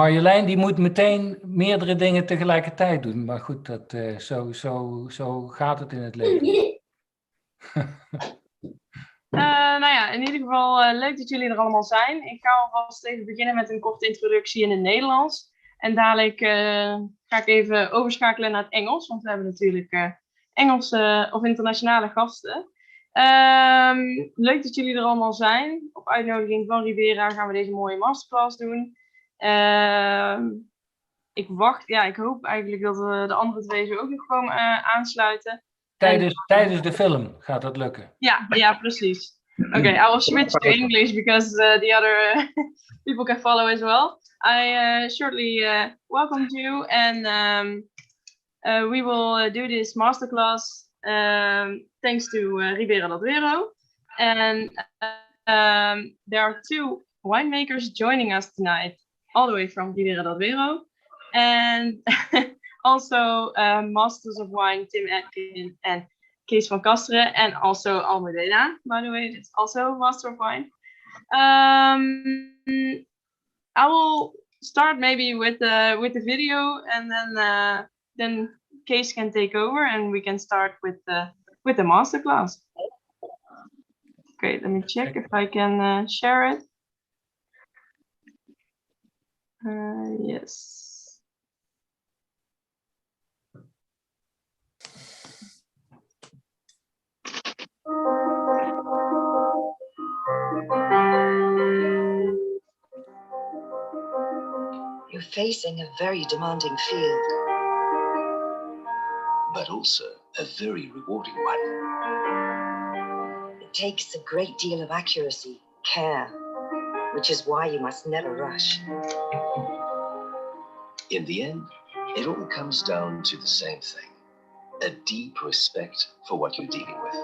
Marjolein die moet meteen meerdere dingen tegelijkertijd doen. Maar goed, dat, zo gaat het in het leven. Nou ja, in ieder geval leuk dat jullie er allemaal zijn. Ik ga alvast even beginnen met een korte introductie in het Nederlands. En dadelijk ga ik even overschakelen naar het Engels. Want we hebben natuurlijk Engelse of internationale gasten. Leuk dat jullie er allemaal zijn. Op uitnodiging van Ribera gaan we deze mooie masterclass doen. Ik hoop eigenlijk dat we de andere twee zo ook nog komen aansluiten. Tijdens de film gaat dat lukken. Ja, precies. Okay, I will switch to English because the other people can follow as well. I shortly welcome you, and we will do this masterclass thanks to Ribera del Duero. And there are two winemakers joining us tonight, all the way from Ribera del Duero. And also Masters of Wine, Tim Atkin and Kees van Kasteren, and also Almudena, by the way, it's also Master of Wine. I will start maybe with the video, and then Kees can take over, and we can start with the masterclass. Okay, let me check if I can share it. Yes. You're facing a very demanding field, but also a very rewarding one. It takes a great deal of accuracy, care, which is why you must never rush. In the end, it all comes down to the same thing: a deep respect for what you're dealing with.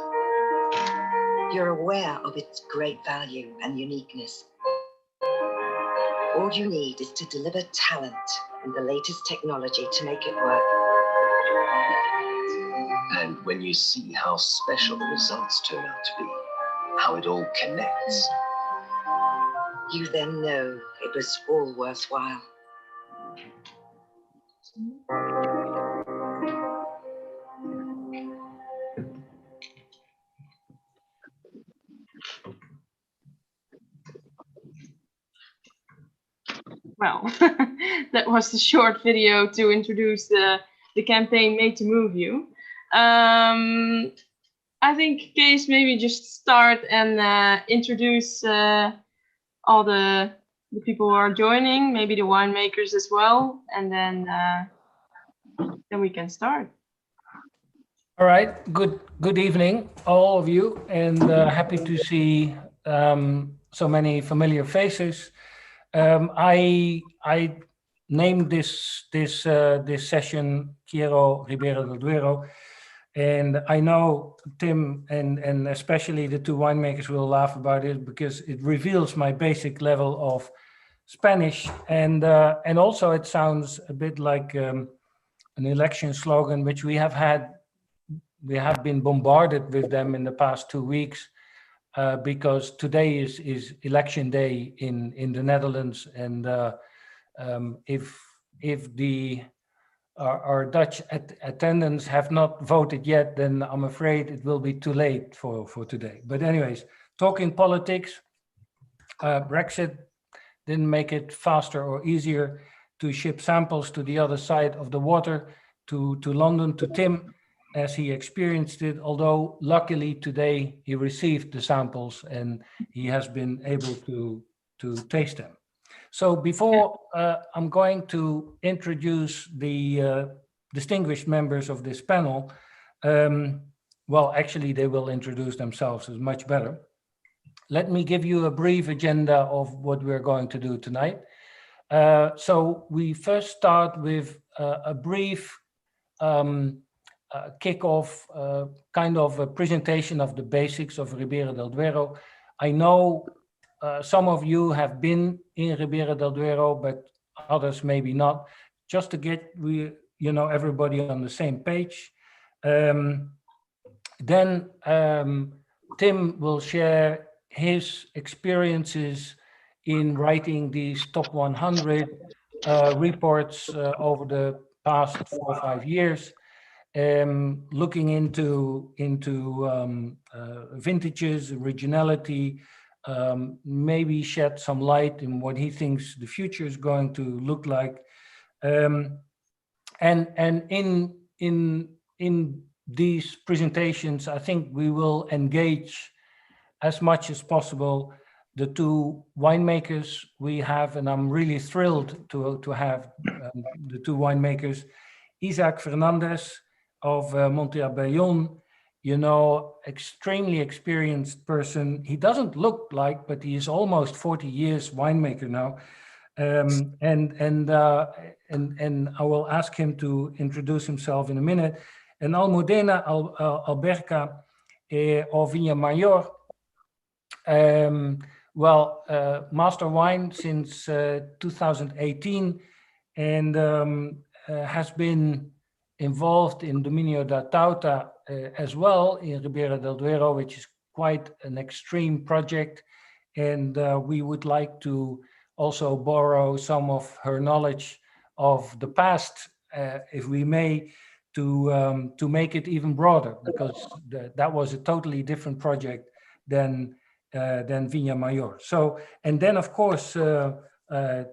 You're aware of its great value and uniqueness. All you need is to deliver talent and the latest technology to make it work. And when you see how special the results turn out to be, how it all connects, you then know it was all worthwhile. Well, that was the short video to introduce the campaign Made to Move You. I think Kees, maybe just start and introduce all the people who are joining, maybe the winemakers as well, and then we can start. All right, good evening, all of you, and happy to see so many familiar faces. I named this session Quiero Ribera del Duero, and I know Tim and especially the two winemakers will laugh about it because it reveals my basic level of Spanish, and also it sounds a bit like an election slogan, which we have been bombarded with them in the past 2 weeks. Because today is election day in the Netherlands, and if our Dutch attendants have not voted yet, then I'm afraid it will be too late for today. But anyways, talking politics, Brexit didn't make it faster or easier to ship samples to the other side of the water, to London, to Tim, as he experienced it, although luckily today he received the samples and he has been able to taste them. So before I'm going to introduce the distinguished members of this panel, well, actually they will introduce themselves, is much better. Let me give you a brief agenda of what we're going to do tonight. So we first start with a brief kick-off, kind of a presentation of the basics of Ribera del Duero. I know some of you have been in Ribera del Duero, but others maybe not. Just to get everybody on the same page. Then Tim will share his experiences in writing these top 100 reports over the past 4 or 5 years, looking into vintages, originality, maybe shed some light in what he thinks the future is going to look like. And in these presentations, I think we will engage as much as possible the two winemakers we have, and I'm really thrilled to have the two winemakers, Isaac Fernandez of Monte-Abellón, you know, extremely experienced person. He doesn't look like, but he is almost 40 years winemaker now. And I will ask him to introduce himself in a minute. And Almudena Alberca of Viña Mayor, Master Wine since 2018, and has been involved in Dominio da Tauta as well in Ribera del Duero, which is quite an extreme project. And we would like to also borrow some of her knowledge of the past, if we may, to make it even broader, because that was a totally different project than Viña Mayor. So, and then of course,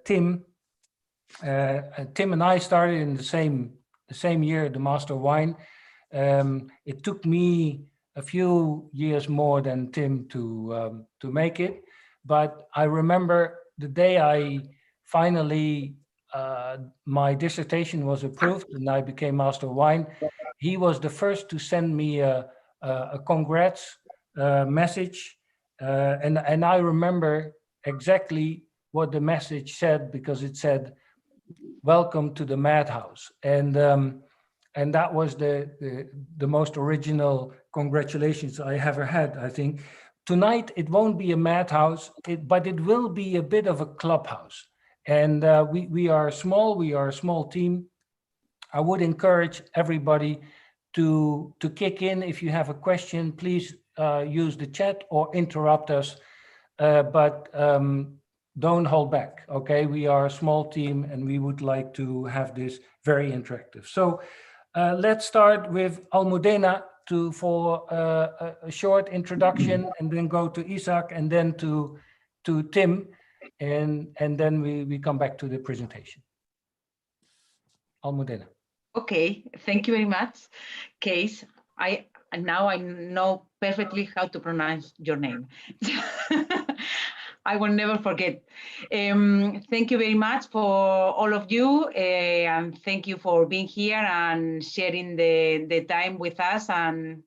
Tim and I started in the same year, the Master Wine. It took me a few years more than Tim to make it, but I remember the day I finally my dissertation was approved and I became Master Wine. He was the first to send me a congrats message, and I remember exactly what the message said, because it said, "Welcome to the madhouse," and that was the most original congratulations I ever had, I think. Tonight it won't be a madhouse, but it will be a bit of a clubhouse. And we are small. We are a small team. I would encourage everybody to kick in. If you have a question, please use the chat or interrupt us. But don't hold back. Okay, we are a small team, and we would like to have this very interactive. So let's start with Almudena for a short introduction, and then go to Isaac, and then to Tim. And then we come back to the presentation. Almudena. Okay, thank you very much, Kees. Now I know perfectly how to pronounce your name. I will never forget. Thank you very much for all of you, and thank you for being here and sharing the time with us, and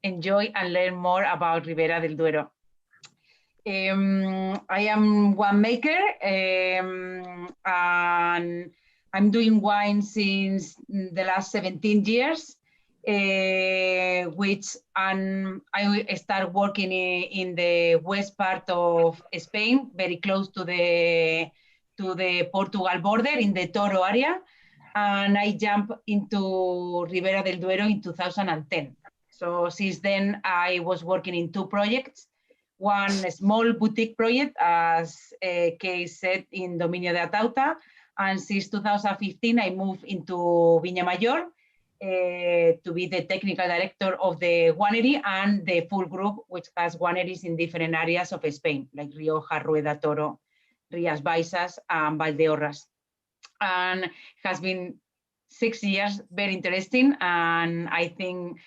enjoy and learn more about Ribera del Duero. I am winemaker, and I'm doing wine since the last 17 years, which I started working in the west part of Spain, very close to the Portugal border in the Toro area, and I jumped into Ribera del Duero in 2010. So since then, I was working in two projects. One small boutique project, as Kees said, in Dominio da Tauta. And since 2015, I moved into Viña Mayor to be the technical director of the winery and the full group, which has wineries in different areas of Spain, like Rioja, Rueda, Toro, Rías Baixas, and Valdeorras. And has been 6 years, very interesting. And I think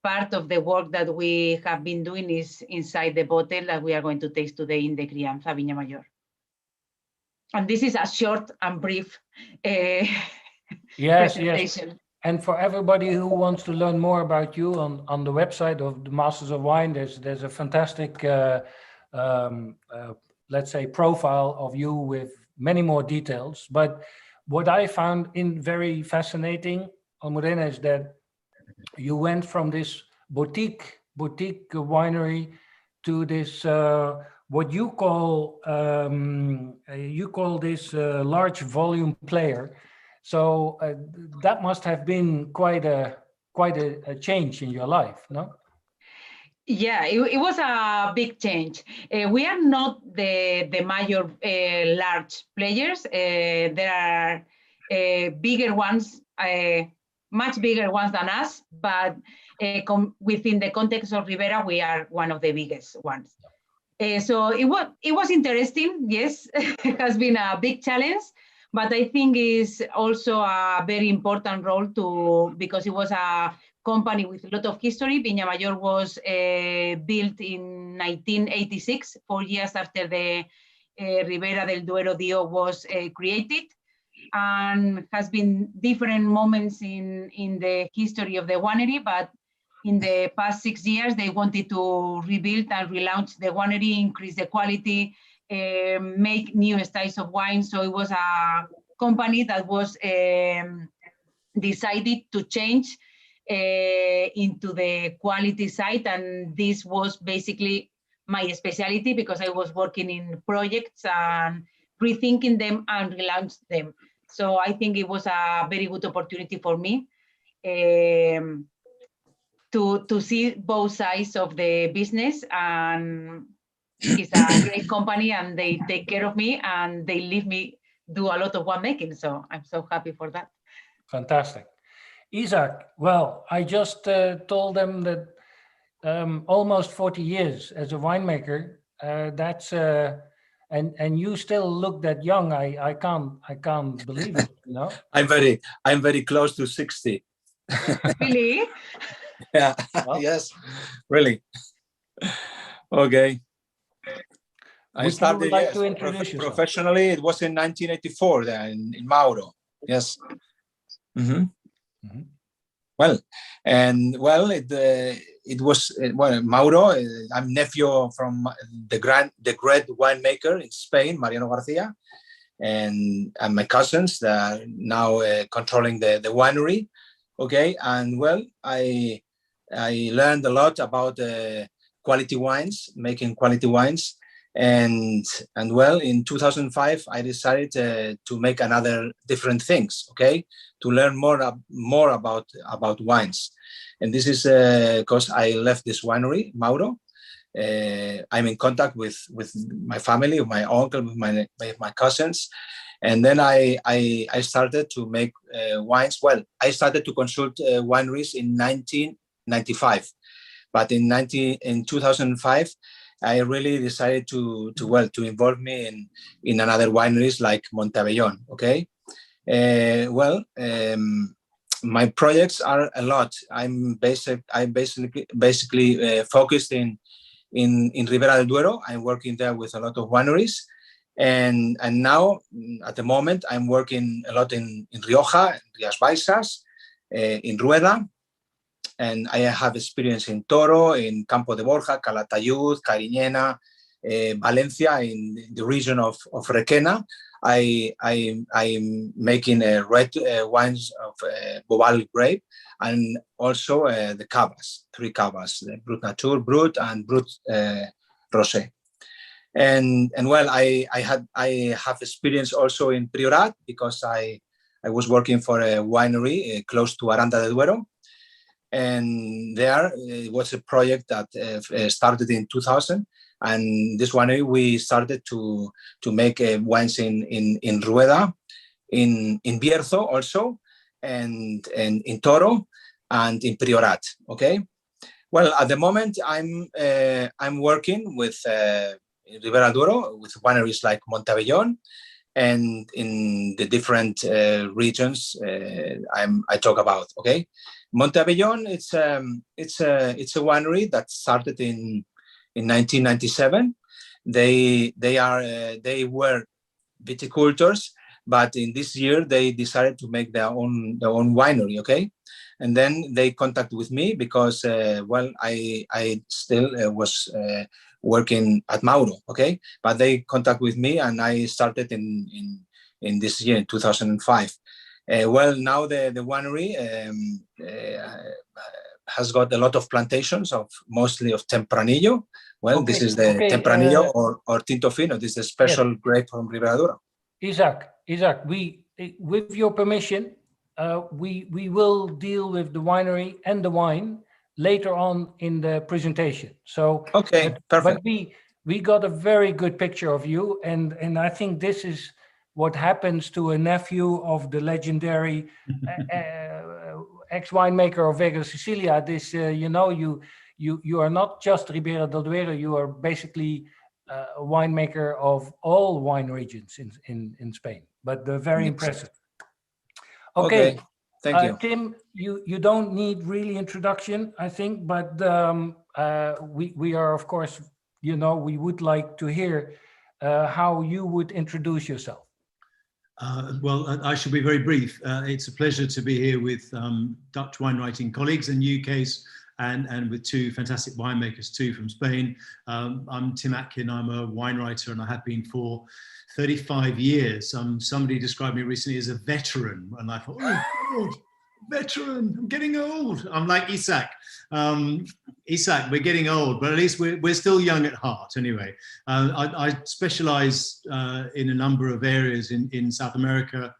part of the work that we have been doing is inside the bottle that we are going to taste today in the Crianza Viña Mayor. And this is a short and brief presentation. Yes. And for everybody who wants to learn more about you, on the website of the Masters of Wine, there's a fantastic, let's say, profile of you with many more details. But what I found very fascinating, Almudena, is that you went from this boutique winery to this what you call this large volume player. So that must have been quite a change in your life, no? Yeah, it was a big change. We are not the major large players. There are bigger ones, much bigger ones than us, but within the context of Ribera, we are one of the biggest ones. So it was interesting. Yes, it has been a big challenge, but I think it's also a very important role because it was a company with a lot of history. Viña Mayor was built in 1986, 4 years after the Ribera del Duero DO was created, and has been different moments in the history of the winery, but in the past 6 years, they wanted to rebuild and relaunch the winery, increase the quality, make new styles of wine. So it was a company that was decided to change into the quality side. And this was basically my specialty because I was working in projects and rethinking them and relaunch them. So I think it was a very good opportunity for me. To see both sides of the business, and it's a great company and they take care of me and they leave me do a lot of winemaking. So I'm so happy for that. Fantastic. Isaac, well, I just told them that almost 40 years as a winemaker, that's, and you still look that young. I can't believe it, you know? I'm very close to 60. Really? Yeah, Well, yes, really. Okay. I would started you like to introduce yourself? professionally. It was in 1984 there in Mauro. Yes. Mm-hmm. Mm-hmm. Well, and well, it was well, Mauro. I'm nephew from the great winemaker in Spain, Mariano Garcia, and my cousins that are now controlling the winery. Okay, and well, I learned a lot about quality wines, making quality wines, and well, in 2005 I decided to make another different things. Okay, to learn more about wines, and this is because I left this winery, Mauro. I'm in contact with my family, with my uncle, with my cousins. And then I started to make wines. Well, I started to consult wineries in 1995, but in 2005, I really decided to involve me in another wineries like Montebellón. Okay, my projects are a lot. I'm basically focused in Ribera del Duero. I'm working there with a lot of wineries. And now, at the moment, I'm working a lot in Rioja, Rías Baixas, in Rueda, and I have experience in Toro, in Campo de Borja, Calatayud, Cariñena, Valencia, in the region of Requena. I'm making red wines of Bobal grape, and also the cavas, 3 cavas, the Brut Nature, Brut, and Brut Rosé. And well, I have experience also in Priorat because I was working for a winery close to Aranda de Duero, and there it was a project that started in 2000, and this winery we started to make wines in Rueda, in Bierzo also, and in Toro, and in Priorat. Okay, well, at the moment I'm working with Ribera del Duero with wineries like Montebellón, and in the different regions I talk about. Okay, Montebellón, it's a winery that started in 1997. They were viticultors, but in this year they decided to make their own winery. Okay, and then they contacted with me because I still was working at Mauro. Okay, but they contact with me, and I started in this year, in 2005. Well, now the winery has got a lot of plantations of mostly of Tempranillo. Well, okay, this is the Tempranillo or Tinto Fino. This is a special grape from Ribera del Duero. Isaac, we, with your permission, we will deal with the winery and the wine, later on in the presentation. So, Okay, but perfect. we got a very good picture of you, and I think this is what happens to a nephew of the legendary ex-winemaker of Vega Sicilia. This, you know, you are not just Ribera del Duero, you are basically a winemaker of all wine regions in Spain, but they're very impressive. Okay, thank you. Tim, you don't need really introduction, I think, but we are, of course, you know, we would like to hear how you would introduce yourself. Well, I shall be very brief. It's a pleasure to be here with Dutch wine writing colleagues in UK's and with two fantastic winemakers too from Spain. I'm Tim Atkin, I'm a wine writer and I have been for 35 years. Somebody described me recently as a veteran and I thought, oh God, veteran, I'm getting old. I'm like Isaac. Isaac, we're getting old, but at least we're still young at heart anyway. I specialize in a number of areas in South America,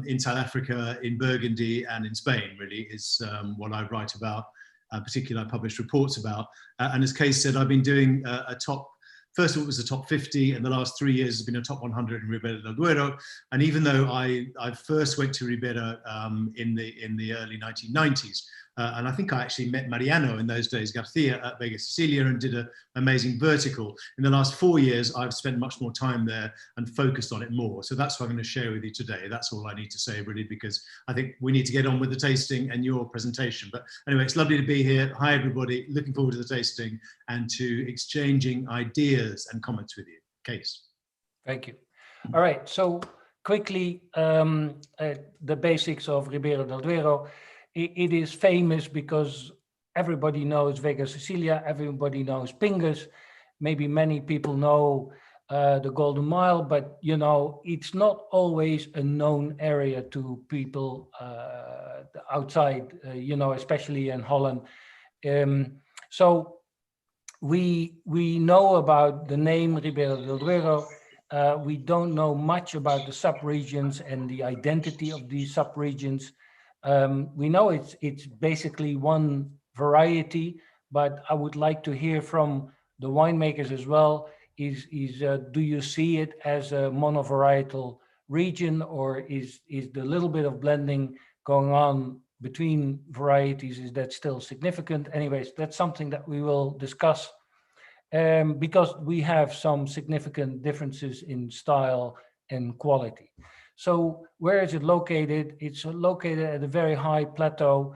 in South Africa, in Burgundy, and in Spain, really, is what I write about, particularly I publish reports about. And as Kay said, I've been doing first of all, it was the top 50, and the last 3 years has been a top 100 in Ribera del Duero. And even though I first went to Ribera in the early 1990s, and I think I actually met Mariano in those days, Garcia at Vega Sicilia, and did an amazing vertical. In the last 4 years, I've spent much more time there and focused on it more. So that's what I'm going to share with you today. That's all I need to say, really, because I think we need to get on with the tasting and your presentation. But anyway, it's lovely to be here. Hi, everybody. Looking forward to the tasting and to exchanging ideas and comments with you. Case. Thank you. All right. So quickly, the basics of Ribera del Duero. It is famous because everybody knows Vega Sicilia, everybody knows Pingus. Maybe many people know the Golden Mile, but you know, it's not always a known area to people outside, you know, especially in Holland. So we know about the name Ribera del Duero. We don't know much about the subregions and the identity of these subregions. We know it's basically one variety, but I would like to hear from the winemakers as well. Do you see it as a monovarietal region, or is the little bit of blending going on between varieties, is that still significant? Anyways, that's something that we will discuss because we have some significant differences in style and quality. So where is it located? It's located at a very high plateau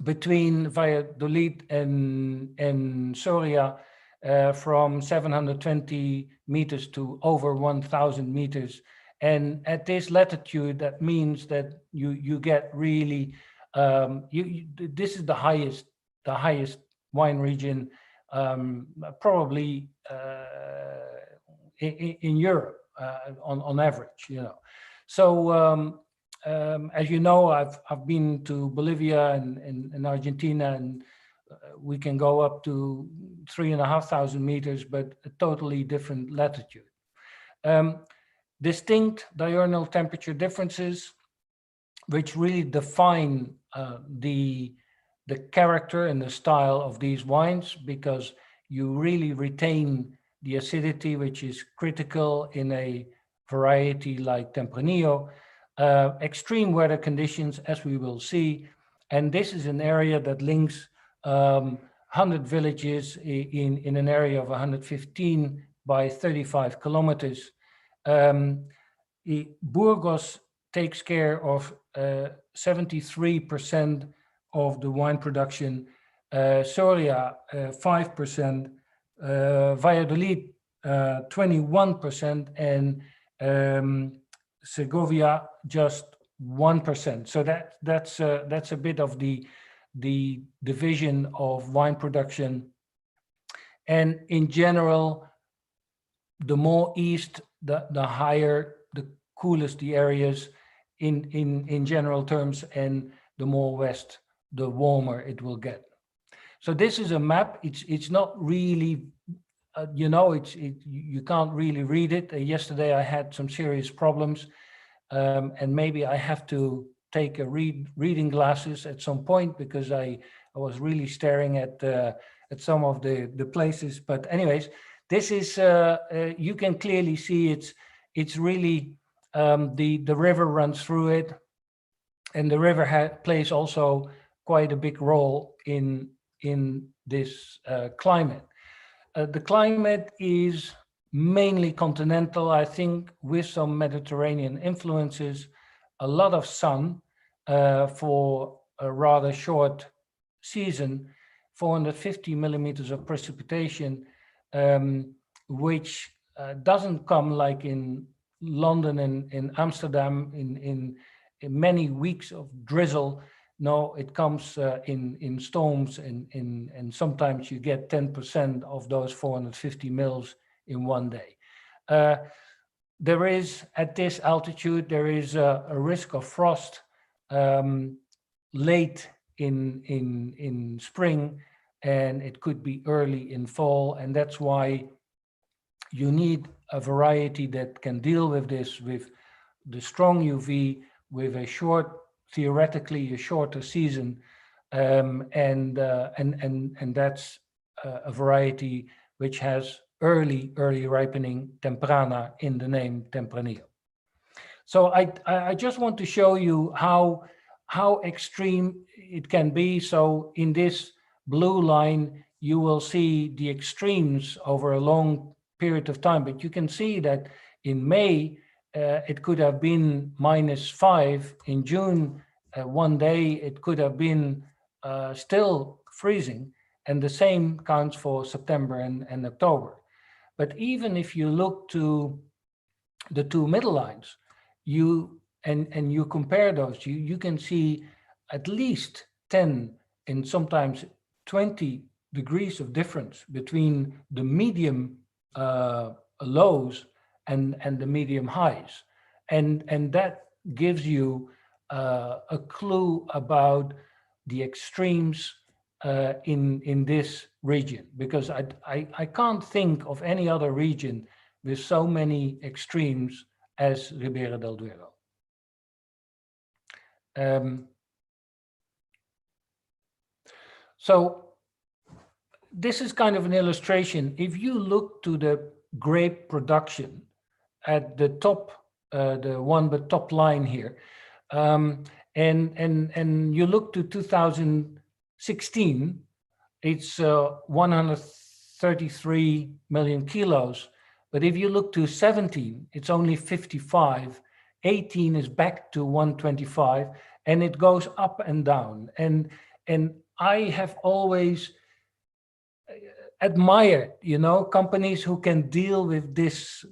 between Valladolid and Soria, from 720 meters to over 1,000 meters. And at this latitude, that means that you get really, this is the highest wine region probably in Europe. On average, you know. So as you know, I've been to Bolivia and Argentina, and we can go up to 3,500 meters, but a totally different latitude. Distinct diurnal temperature differences, which really define the character and the style of these wines, because you really retain the acidity, which is critical in a variety like Tempranillo, extreme weather conditions, as we will see. And this is an area that links 100 villages in an area of 115 by 35 kilometers. Burgos takes care of 73% of the wine production, Soria 5%, Valladolid 21%, and Segovia just 1%. So that's a bit of the division of wine production. And in general, the more east, the higher, the coolest the areas in general terms, and the more west, the warmer it will get. So this is a map. It's not really, you know, you can't really read it. Yesterday I had some serious problems, and maybe I have to take a reading glasses at some point, because I was really staring at some of the places. But anyways, this is you can clearly see it's really the river runs through it, and the river plays also quite a big role in this climate. The climate is mainly continental, I think, with some Mediterranean influences, a lot of sun for a rather short season, 450 millimeters of precipitation, which doesn't come like in London and in Amsterdam in many weeks of drizzle. No, it comes in storms, and sometimes you get 10% of those 450 mils in one day. There is, at this altitude, there is a risk of frost late in spring, and it could be early in fall, and that's why you need a variety that can deal with this, with the strong UV, with a short, theoretically a shorter season, and that's a variety which has early ripening, temprana, in the name Tempranillo. So I just want to show you how extreme it can be. So in this blue line, you will see the extremes over a long period of time, but you can see that in May, it could have been -5. In June, one day, it could have been still freezing, and the same counts for September and October. But even if you look to the two middle lines, you compare those, you can see at least 10 and sometimes 20 degrees of difference between the medium lows and the medium highs, and that gives you a clue about the extremes in this region, because I can't think of any other region with so many extremes as Ribera del Duero. So this is kind of an illustration. If you look to the grape production at the top, the top line here, and you look to 2016, it's 133 million kilos. But if you look to 17, it's only 55. 18 is back to 125, and it goes up and down. And I have always admired, companies who can deal with this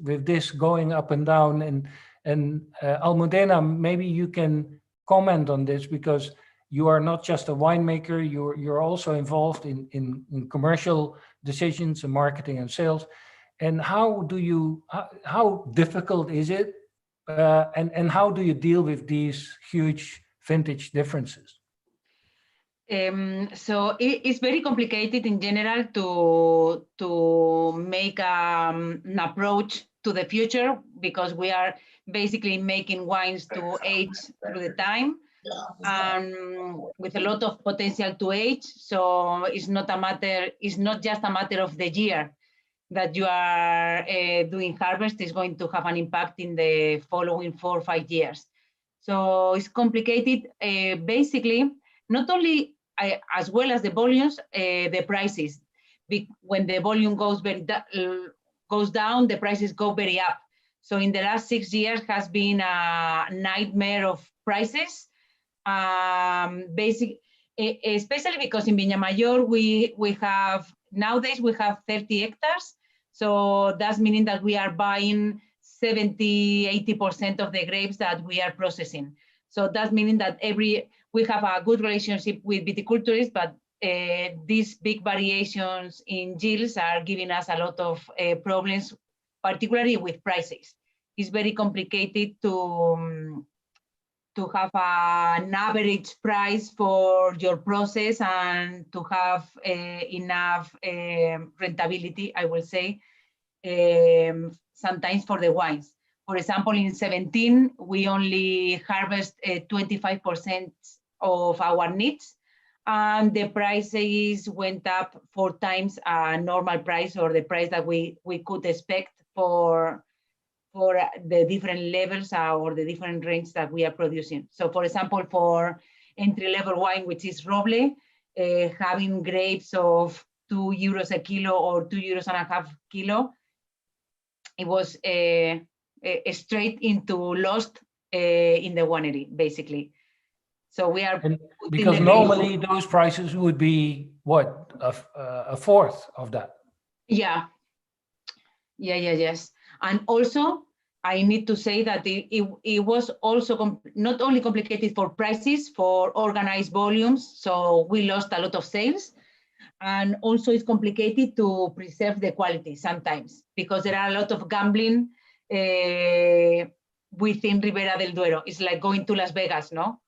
going up and down. And Almudena, maybe you can comment on this, because you are not just a winemaker, you're also involved in commercial decisions and marketing and sales. And how difficult is it? And how do you deal with these huge vintage differences? So it's very complicated in general to make an approach to the future, because we are basically making wines to age through the time, with a lot of potential to age. So it's not just a matter of the year that you are doing harvest is going to have an impact in the following 4 or 5 years. So it's complicated. Basically, not only as well as the volumes, the prices. When the volume goes down, the prices go very up. So in the last 6 years has been a nightmare of prices. Especially because in Viña Mayor nowadays we have 30 hectares. So that's meaning that we are buying 70–80% of the grapes that we are processing. So that's meaning that we have a good relationship with viticulturists, but these big variations in yields are giving us a lot of problems, particularly with prices. It's very complicated to have an average price for your process and to have enough rentability, I will say, sometimes for the wines. For example, in 17, we only harvest 25% of our needs, and the prices went up 4 times a normal price, or the price that we could expect for the different levels or the different range that we are producing. So for example, for entry-level wine, which is Roble, having grapes of €2 a kilo or €2.50 kilo, it was straight into lost in the winery, basically. So we are because normally those prices would be what, a fourth of that. Yeah. Yes. And also, I need to say that it was also not only complicated for prices, for organized volumes. So we lost a lot of sales. And also it's complicated to preserve the quality sometimes, because there are a lot of gambling within Ribera del Duero. It's like going to Las Vegas, no?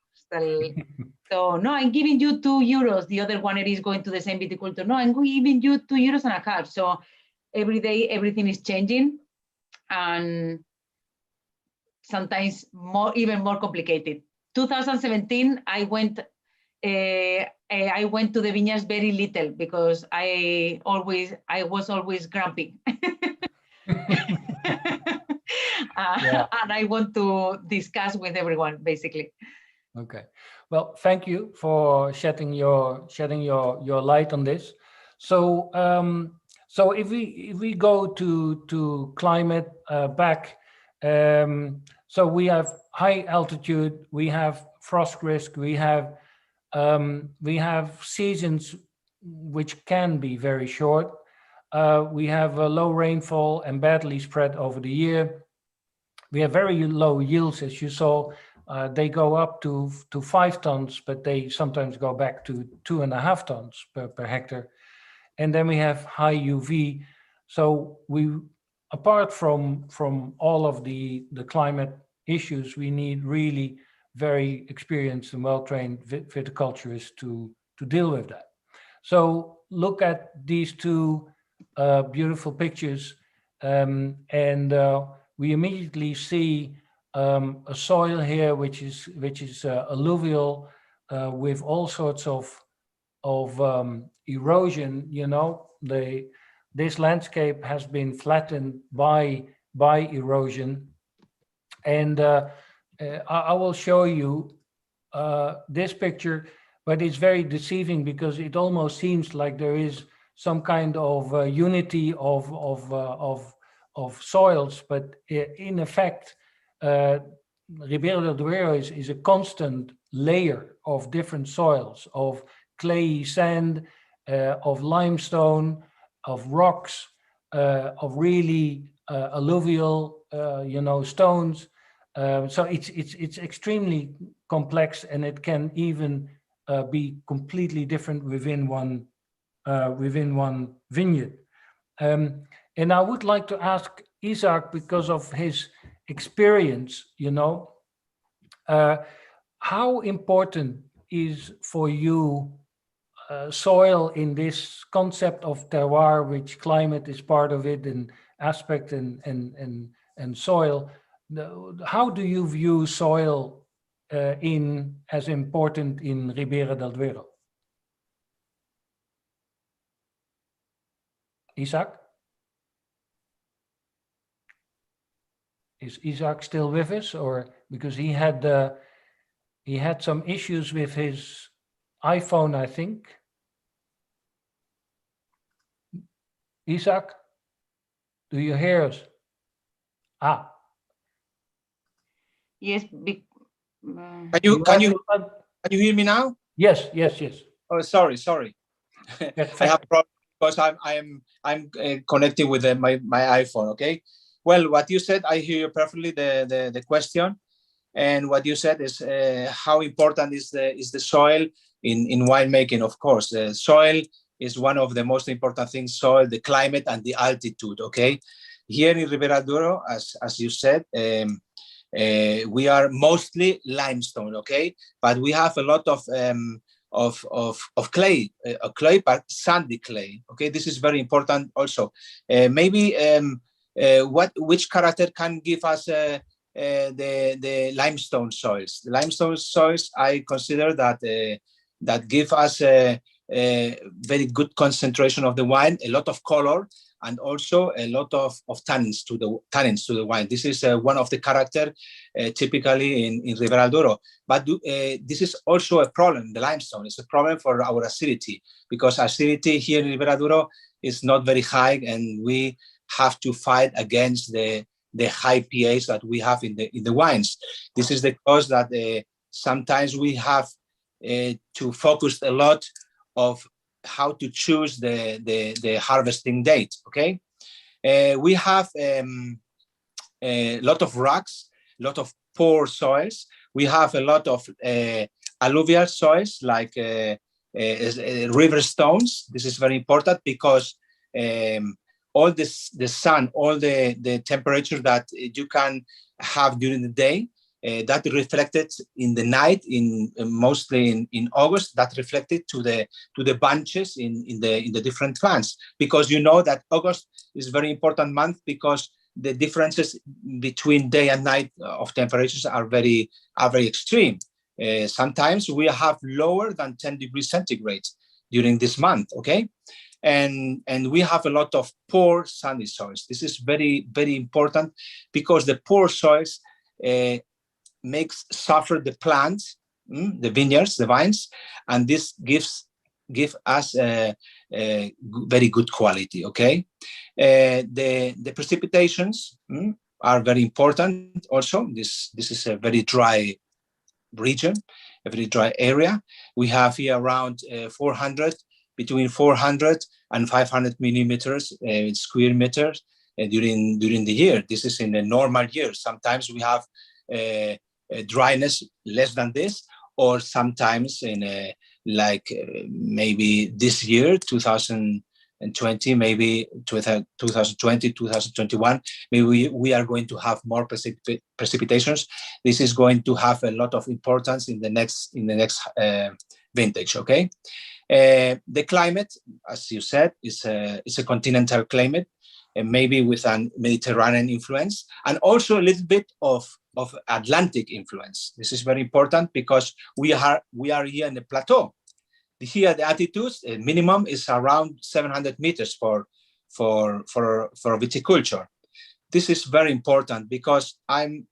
So no, I'm giving you €2. The other winery is going to the same viticulture. No, I'm giving you €2.50. So every day, everything is changing, and sometimes even more complicated. 2017, I went to the vineyards very little, because I was always grumpy. And I want to discuss with everyone, basically. Okay, well, thank you for shedding your light on this. So so if we go to climate back, so we have high altitude, we have frost risk, we have seasons which can be very short. We have a low rainfall and badly spread over the year. We have very low yields, as you saw. They go up to 5 tons, but they sometimes go back to 2.5 tons per hectare. And then we have high UV. So apart from all of the climate issues, we need really very experienced and well-trained viticulturists to deal with that. So look at these 2 beautiful pictures, and we immediately see a soil here which is alluvial, with all sorts of erosion. You know, this landscape has been flattened by erosion, and I will show you this picture, but it's very deceiving because it almost seems like there is some kind of unity of soils, but in effect, Ribera del Duero is a constant layer of different soils, of clayey sand, of limestone, of rocks, of really alluvial, stones. So it's extremely complex, and it can even be completely different within one vineyard. And I would like to ask Isaac, because of his experience, how important is for you soil in this concept of terroir, which climate is part of it, and aspect and soil. How do you view soil as important in Ribera del Duero? Isaac? Is Isaac still with us, or because he had some issues with his iPhone, I think. Isaac, do you hear us? Yes. Can you hear me now? Yes. Oh, sorry. I have a problem because I'm connecting with my iPhone. Okay. Well, what you said, I hear you perfectly. The question, and what you said is how important is the soil in winemaking. Of course, the soil is one of the most important things. Soil, the climate, and the altitude. Okay. Here in Ribera del Duero, as you said, we are mostly limestone. Okay, but we have a lot of clay, but sandy clay. Okay, this is very important also. Maybe which character can give us the limestone soils? The limestone soils, I consider that that give us a very good concentration of the wine, a lot of color, and also a lot of tannins to the wine. This is one of the character typically in Ribera del Duero. But this is also a problem. The limestone is a problem for our acidity, because acidity here in Ribera del Duero is not very high, and we have to fight against the high pH that we have in the wines. This is the cause that sometimes we have to focus a lot of how to choose the harvesting date. Okay, we have a lot of rocks, a lot of poor soils. We have a lot of alluvial soils like river stones. This is very important because all the sun, all the temperature that you can have during the day, that reflected in the night, mostly in August, that reflected to the bunches in the different plants. Because you know that August is a very important month because the differences between day and night of temperatures are very extreme. Sometimes we have lower than 10 degrees centigrade during this month. Okay. And we have a lot of poor sandy soils. This is very, very important because the poor soils makes suffer the plants, the vineyards, the vines, and this give us a very good quality. Okay, the precipitations are very important. Also, this is a very dry region, a very dry area. We have here around between 400 and 500 millimeters square meters during the year. This is in a normal year. Sometimes we have dryness less than this, or sometimes in maybe this year 2020, maybe 2020, 2021, maybe we are going to have more precipitations. This is going to have a lot of importance in the next vintage. Okay, the climate, as you said, is a continental climate, and maybe with a Mediterranean influence, and also a little bit of Atlantic influence. This is very important because we are here in the plateau. Here, the altitudes minimum is around 700 meters for viticulture. This is very important because I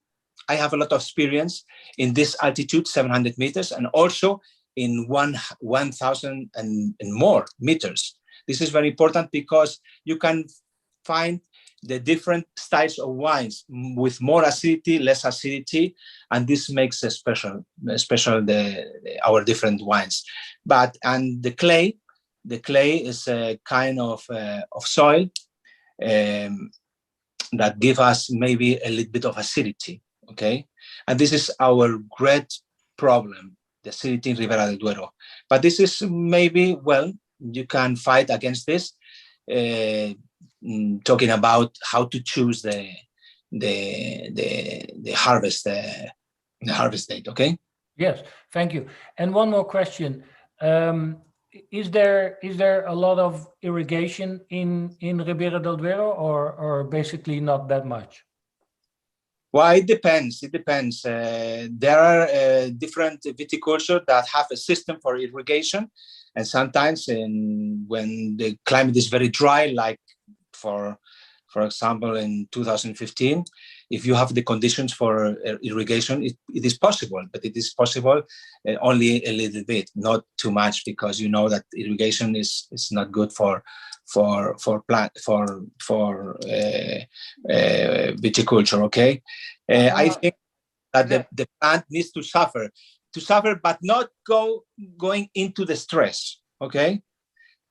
have a lot of experience in this altitude, 700 meters, and also in 1,000 and more meters. This is very important because you can find the different styles of wines with more acidity, less acidity, and this makes a special our different wines. And the clay is a kind of soil that give us maybe a little bit of acidity. Okay, and this is our great problem, the acidity in Ribera del Duero. But this is maybe, well, you can fight against this. Talking about how to choose the harvest date. Okay. Yes, thank you. And one more question: is there a lot of irrigation in Ribera del Duero, or basically not that much? Well, it depends. It depends. There are different viticulture that have a system for irrigation, and sometimes when the climate is very dry, like for example, in 2015, if you have the conditions for irrigation, it is possible, but it is possible only a little bit, not too much, because you know that irrigation is not good for viticulture. Okay, I think that the plant needs to suffer, but not going into the stress. Okay.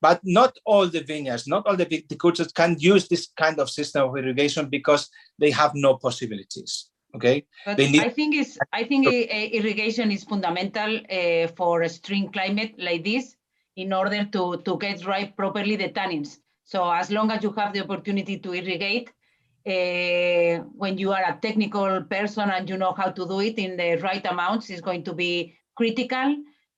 But not all the vineyards, not all the viticultures can use this kind of system of irrigation because they have no possibilities. Okay, but I think irrigation is fundamental for a extreme climate like this in order to get dry properly the tannins. So as long as you have the opportunity to irrigate, when you are a technical person and you know how to do it in the right amounts, is going to be critical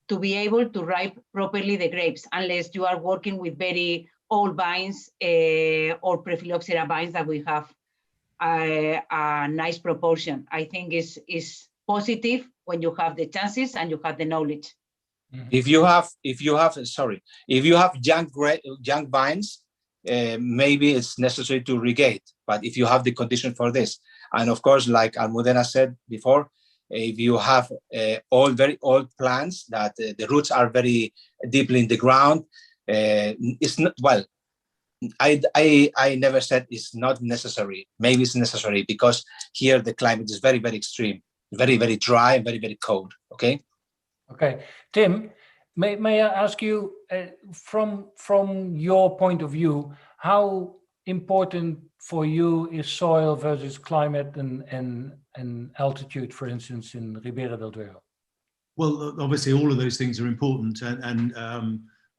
to be able to ripe properly the grapes, unless you are working with very old vines or Prephyloxera vines that we have a nice proportion. I think is positive when you have the chances and you have the knowledge. If you have young vines, maybe it's necessary to irrigate. But if you have the condition for this, and of course, like Almudena said before, if you have very old plants that the roots are very deeply in the ground, it's not well. I never said it's not necessary. Maybe it's necessary because here the climate is very, very extreme, very, very dry, and very, very cold. Okay. Okay, Tim, may I ask you from your point of view, how important for you is soil versus climate and altitude, for instance, in Ribera del Duero? Well, obviously, all of those things are important, and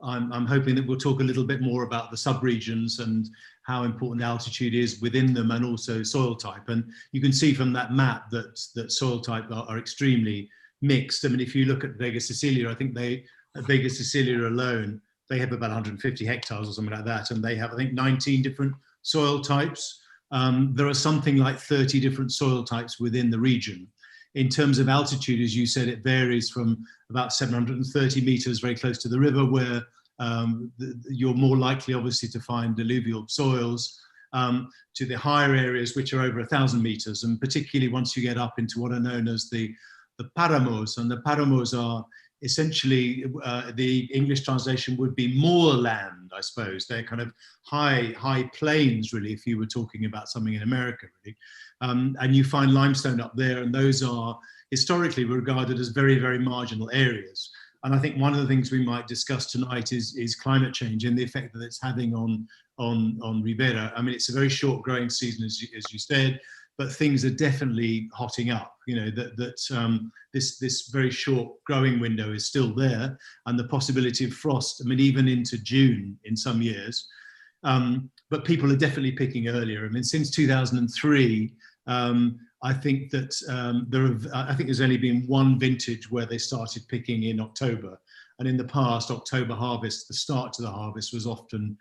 I'm hoping that we'll talk a little bit more about the subregions and how important altitude is within them, and also soil type. And you can see from that map that soil type are extremely mixed. I mean, if you look at Vega Sicilia, I think at Vega Sicilia alone, they have about 150 hectares or something like that, and they have, I think, 19 different soil types. There are something like 30 different soil types within the region. In terms of altitude, as you said, it varies from about 730 meters, very close to the river, where you're more likely, obviously, to find alluvial soils, to the higher areas, which are over 1,000 meters, and particularly once you get up into what are known as the paramos. And the paramos are essentially, the English translation would be moorland, I suppose. They're kind of high plains, really, if you were talking about something in America, really. And you find limestone up there, and those are historically regarded as very, very marginal areas. And I think one of the things we might discuss tonight is climate change and the effect that it's having on Ribera. I mean, it's a very short growing season, as you said, but things are definitely hotting up. You know, this very short growing window is still there, and the possibility of frost, I mean, even into June in some years. But people are definitely picking earlier. I mean, since 2003, I think that I think there's only been one vintage where they started picking in October, and in the past, October harvest, the start to the harvest was often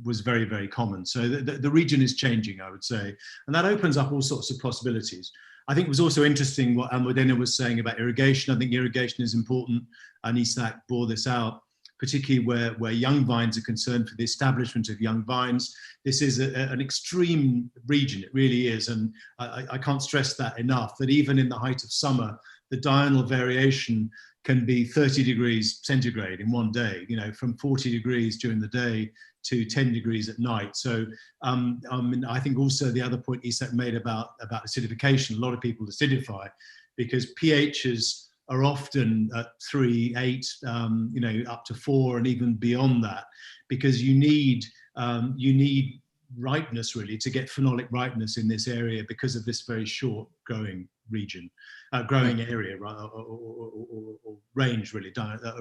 was very, very common. So the region is changing, I would say, and that opens up all sorts of possibilities. I think it was also interesting what Almudena was saying about irrigation. I think irrigation is important, and Isaac bore this out, particularly where young vines are concerned, for the establishment of young vines. This is an extreme region, it really is, and I can't stress that enough, that even in the height of summer, the diurnal variation can be 30 degrees centigrade in one day, you know, from 40 degrees during the day to 10 degrees at night. So I think also the other point Isaac made about acidification, a lot of people acidify because pHs are often at 3, 8, you know, up to 4 and even beyond that, because you need ripeness really to get phenolic ripeness in this area because of this very short growing region, growing area, rather, or range really,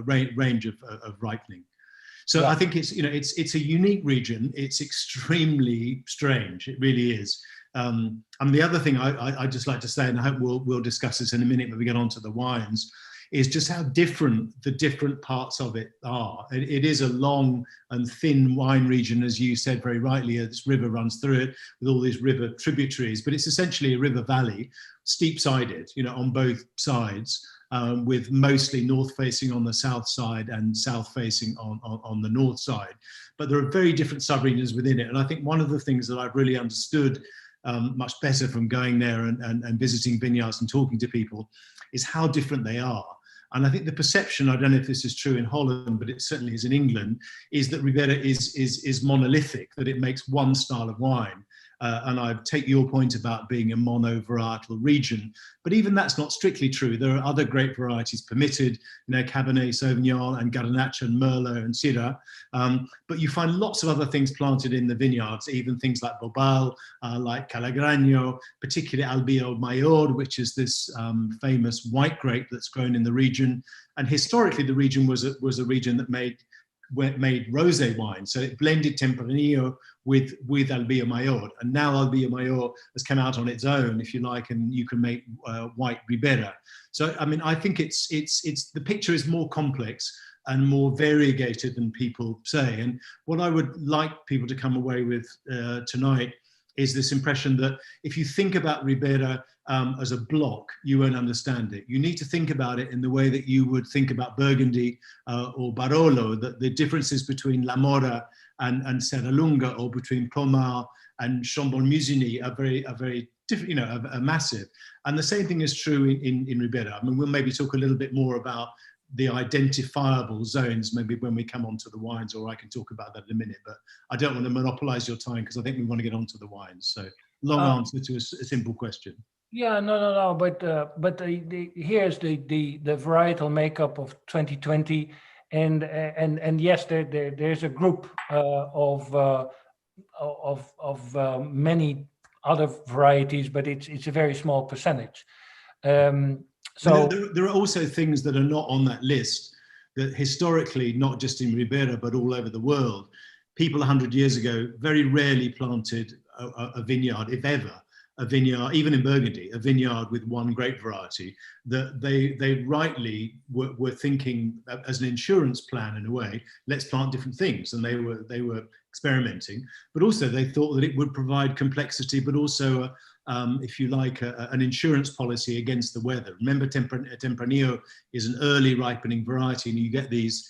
range of ripening. So yeah. I think it's, you know, it's a unique region. It's extremely strange. It really is. And the other thing I'd just like to say, and I hope we'll discuss this in a minute when we get onto the wines, is just how different the different parts of it are. It is a long and thin wine region, as you said very rightly. This river runs through it with all these river tributaries, but it's essentially a river valley, steep-sided, you know, on both sides, with mostly north-facing on the south side and south-facing on the north side. But there are very different subregions within it. And I think one of the things that I've really understood much better from going there and visiting vineyards and talking to people is how different they are. And I think the perception, I don't know if this is true in Holland, but it certainly is in England, is that Ribera is monolithic, that it makes one style of wine. And I take your point about being a mono-varietal region, but even that's not strictly true. There are other great varieties permitted, you know, Cabernet Sauvignon and Garnacha and Merlot and Syrah. But you find lots of other things planted in the vineyards, even things like Bobal, like Calagrano, particularly Albio Mayor, which is this famous white grape that's grown in the region. And historically, the region was a region that made rosé wine, so it blended Tempranillo with Albio Mayor, and now Albio Mayor has come out on its own, if you like, and you can make white Ribera. So I mean, I think it's the picture is more complex and more variegated than people say. And what I would like people to come away with tonight is this impression that if you think about Ribera as a block, you won't understand it. You need to think about it in the way that you would think about Burgundy or Barolo, that the differences between La Mora and Serralunga, or between Pommard and Chambon-Musigny are very different, you know, are massive. And the same thing is true in Ribera. I mean, we'll maybe talk a little bit more about the identifiable zones maybe when we come on to the wines, or I can talk about that in a minute, but I don't want to monopolize your time because I think we want to get on to the wines. So long answer to a simple question. Yeah, no, but here's the varietal makeup of 2020, and yes, there's a group of many other varieties, but it's a very small percentage. So there are also things that are not on that list that historically, not just in Ribera, but all over the world, people 100 years ago very rarely planted a vineyard, if ever, a vineyard, even in Burgundy, a vineyard with one grape variety, that they rightly were thinking as an insurance plan in a way, let's plant different things. And they were experimenting, but also they thought that it would provide complexity, but also if you like, an insurance policy against the weather. Remember, Tempranillo is an early ripening variety, and you get these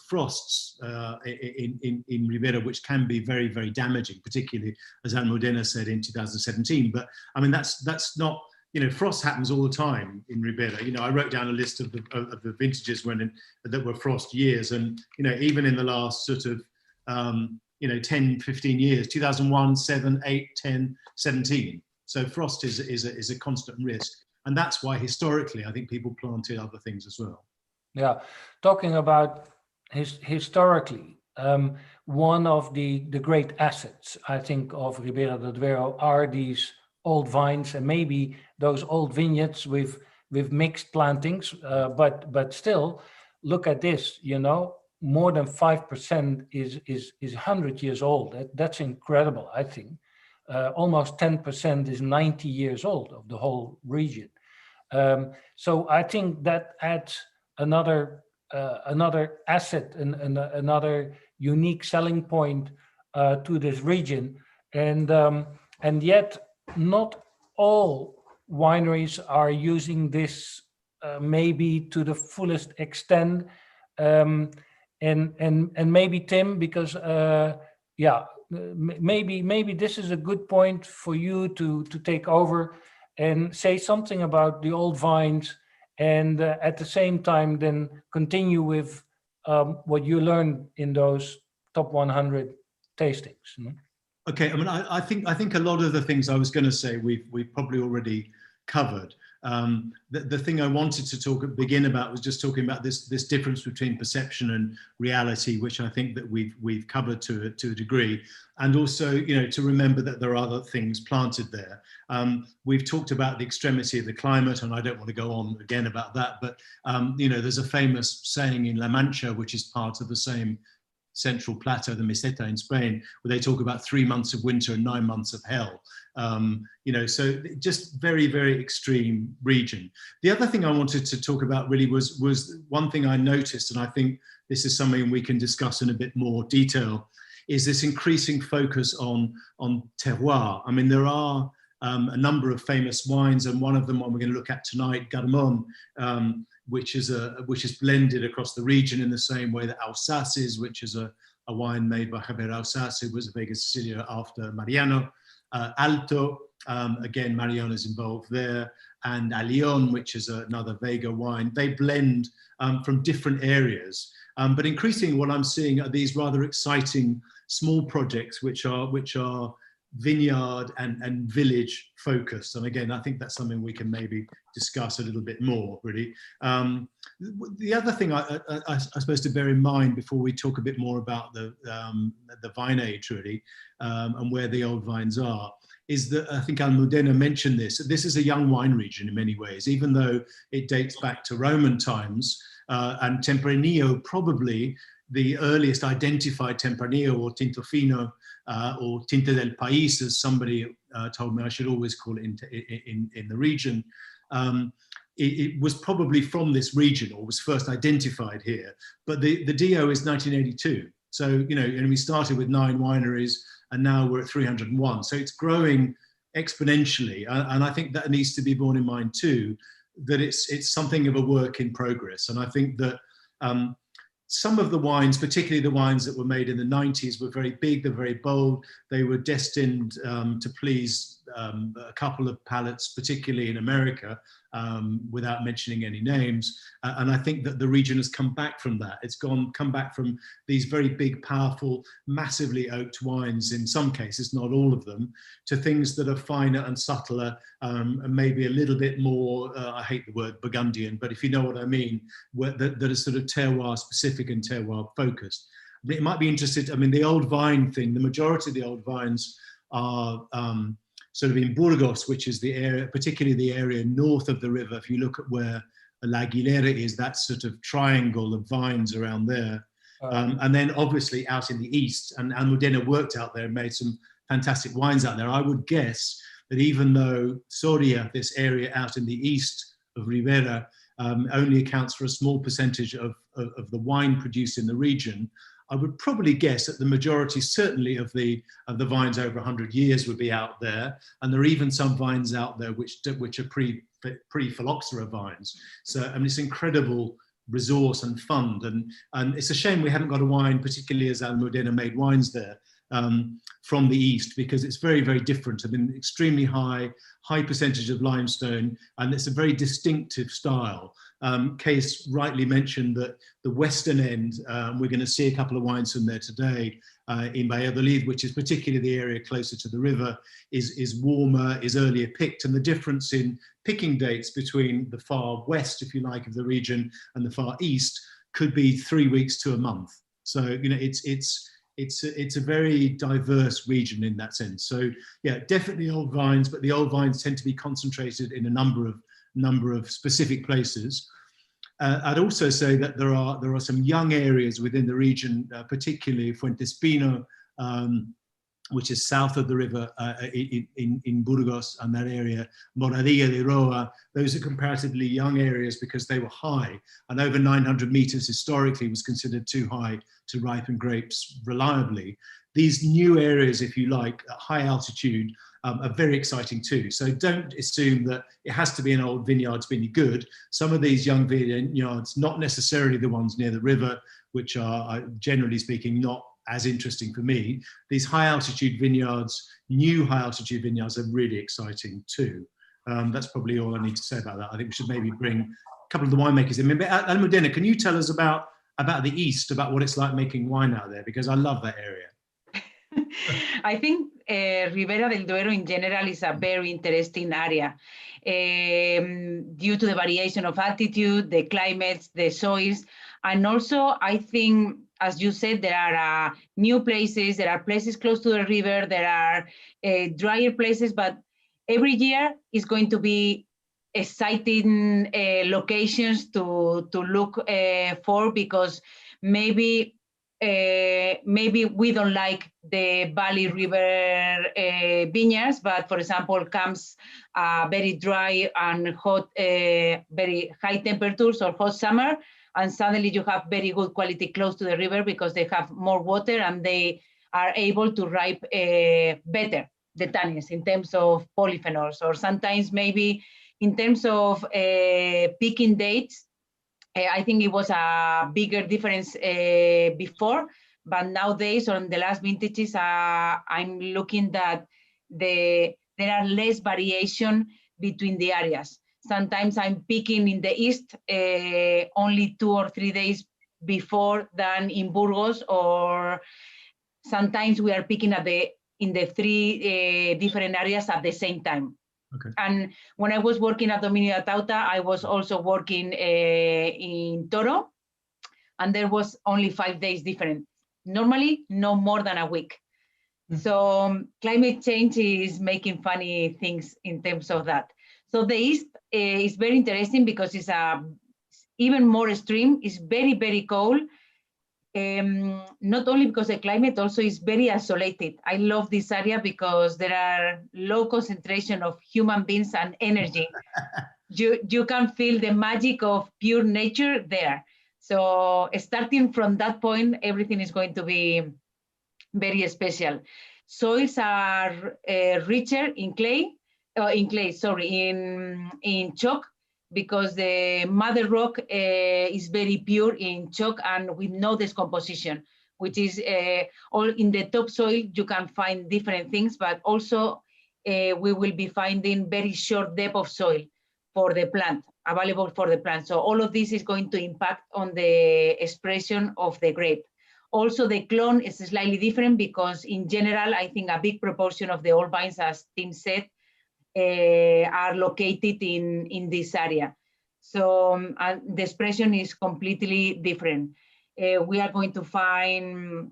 frosts in Ribera, which can be very, very damaging, particularly, as Almudena said, in 2017. But I mean, that's not, you know, frost happens all the time in Ribera. You know, I wrote down a list of the vintages that were frost years, and, you know, even in the last sort of, 10, 15 years, 2001, 7, 8, 10, 17. So frost is a constant risk. And that's why historically, I think people planted other things as well. Yeah, talking about historically, one of the great assets, I think, of Ribera del Duero are these old vines, and maybe those old vineyards with mixed plantings, but still, look at this, you know, more than 5% is 100 years old. That's incredible, I think. Almost 10% is 90 years old of the whole region. So I think that adds another asset and another unique selling point to this region, and yet not all wineries are using this maybe to the fullest extent, and maybe Tim, because maybe this is a good point for you to take over and say something about the old vines, and at the same time then continue with what you learned in those top 100 tastings. Okay, I mean, I think a lot of the things I was going to say we've probably already covered. The thing I wanted to begin about was just talking about this difference between perception and reality, which I think that we've covered to a degree, and also, you know, to remember that there are other things planted there. We've talked about the extremity of the climate, and I don't want to go on again about that, but you know, there's a famous saying in La Mancha, which is part of the same central plateau, the Meseta in Spain, where they talk about 3 months of winter and 9 months of hell. You know, so just very, very extreme region. The other thing I wanted to talk about really was one thing I noticed, and I think this is something we can discuss in a bit more detail, is this increasing focus on terroir. I mean, there are a number of famous wines, and one of them, one we're going to look at tonight, Garmon, which is blended across the region in the same way that Alsace is, which is a wine made by Javier Alsace, who was a Vega Sicilia after Mariano. Alto, again, Mariano is involved there, and Alion, which is another Vega wine. They blend from different areas, but increasingly what I'm seeing are these rather exciting small projects which are vineyard and village focused. And again, I think that's something we can maybe discuss a little bit more, really. The other thing I suppose to bear in mind before we talk a bit more about the vine age, really, and where the old vines are, is that I think Almudena mentioned this. This is a young wine region in many ways, even though it dates back to Roman times, and Tempranillo, probably the earliest identified Tempranillo or Tinto Fino or Tinta del País, as somebody told me I should always call it in the region. It was probably from this region, or was first identified here. But the DO is 1982. So, you know, and we started with 9 wineries, and now we're at 301. So it's growing exponentially, and I think that needs to be borne in mind too, that it's something of a work in progress. And I think that some of the wines, particularly the wines that were made in the 90s, were very big, they're very bold. They were destined to please a couple of palates, particularly in America, without mentioning any names. And I think that the region has come back from that. It's come back from these very big, powerful, massively oaked wines, in some cases, not all of them, to things that are finer and subtler, and maybe a little bit more, I hate the word Burgundian, but if you know what I mean, that are sort of terroir specific and terroir focused. It might be interested, I mean, the old vine thing, the majority of the old vines are sort of in Burgos, which is the area, particularly the area north of the river. If you look at where La Aguilera is, that sort of triangle of vines around there. And then obviously out in the east, and Almudena worked out there and made some fantastic wines out there. I would guess that even though Soria, this area out in the east of Ribera, only accounts for a small percentage of the wine produced in the region, I would probably guess that the majority, certainly of the vines over 100 years, would be out there, and there are even some vines out there which are pre-phylloxera vines. So I mean, it's an incredible resource and fund, and it's a shame we haven't got a wine, particularly as Almudena made wines there, from the east, because it's very, very different. I mean, extremely high percentage of limestone, and it's a very distinctive style. Case rightly mentioned that the western end, we're going to see a couple of wines from there today, in Valladolid, which is particularly the area closer to the river, is warmer, is earlier picked, and the difference in picking dates between the far west, if you like, of the region and the far east could be 3 weeks to a month. So, you know, it's a very diverse region in that sense. So yeah, definitely old vines, but the old vines tend to be concentrated in a number of specific places. I'd also say that there are some young areas within the region, particularly Fuentespino, which is south of the river in Burgos, and that area, Moradilla de Roa. Those are comparatively young areas because they were high, and over 900 meters historically was considered too high to ripen grapes reliably. These new areas, if you like, at high altitude, are very exciting too. So don't assume that it has to be an old vineyard to be any good. Some of these young vineyards, not necessarily the ones near the river, which are generally speaking not as interesting for me. These high altitude vineyards, new high altitude vineyards, are really exciting too. That's probably all I need to say about that. I think we should maybe bring a couple of the winemakers in. Maybe Almudena, can you tell us about the east, about what it's like making wine out there? Because I love that area. I think Ribera del Duero in general is a very interesting area due to the variation of altitude, the climates, the soils, and also I think, as you said, there are new places, there are places close to the river, there are drier places, but every year is going to be exciting locations to look for, because maybe we don't like the Valley River vineyards, but for example, comes very dry and hot, very high temperatures or hot summer, and suddenly you have very good quality close to the river because they have more water and they are able to ripe better the tannins in terms of polyphenols, or sometimes maybe in terms of picking dates. I think it was a bigger difference before, but nowadays, or in the last vintages, I'm looking that there are less variation between the areas. Sometimes I'm picking in the east only 2 or 3 days before than in Burgos, or sometimes we are picking in the 3 different areas at the same time. Okay. And when I was working at Dominio Tauta, I was also working in Toro, and there was only 5 days different. Normally, no more than a week. So climate change is making funny things in terms of that. So the east is very interesting because it's even more extreme. It's very, very cold. Not only because the climate also is very isolated. I love this area because there are low concentration of human beings and energy. You can feel the magic of pure nature there. So starting from that point, everything is going to be very special. soils are richer in chalk, because the mother rock is very pure in chalk and with no decomposition, which is all in the topsoil. You can find different things, but also we will be finding very short depth of soil for the plant, available for the plant. So all of this is going to impact on the expression of the grape. Also, the clone is slightly different because in general, I think a big proportion of the old vines, as Tim said, are located in this area. So the expression is completely different. We are going to find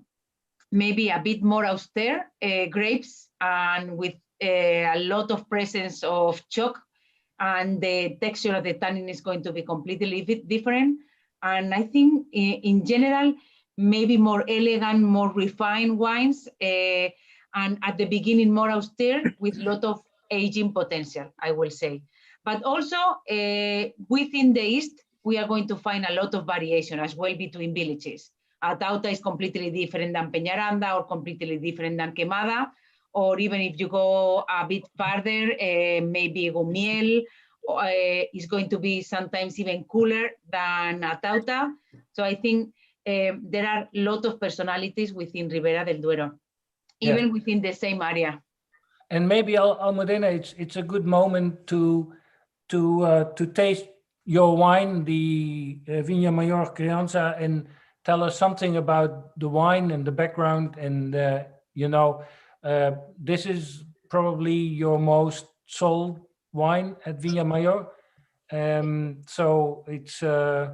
maybe a bit more austere grapes and with a lot of presence of chalk, and the texture of the tannin is going to be completely different. And I think in general, maybe more elegant, more refined wines, and at the beginning more austere with a lot of aging potential, I will say. But also within the East, we are going to find a lot of variation as well between villages. Atauta is completely different than Peñaranda, or completely different than Quemada, or even if you go a bit further, maybe Gumiel is going to be sometimes even cooler than Atauta. So I think there are a lot of personalities within Ribera del Duero, even within the same area. And maybe Almudena, it's a good moment to taste your wine, the Viña Mayor Crianza, and tell us something about the wine and the background. And this is probably your most sold wine at Viña Mayor. So it's okay.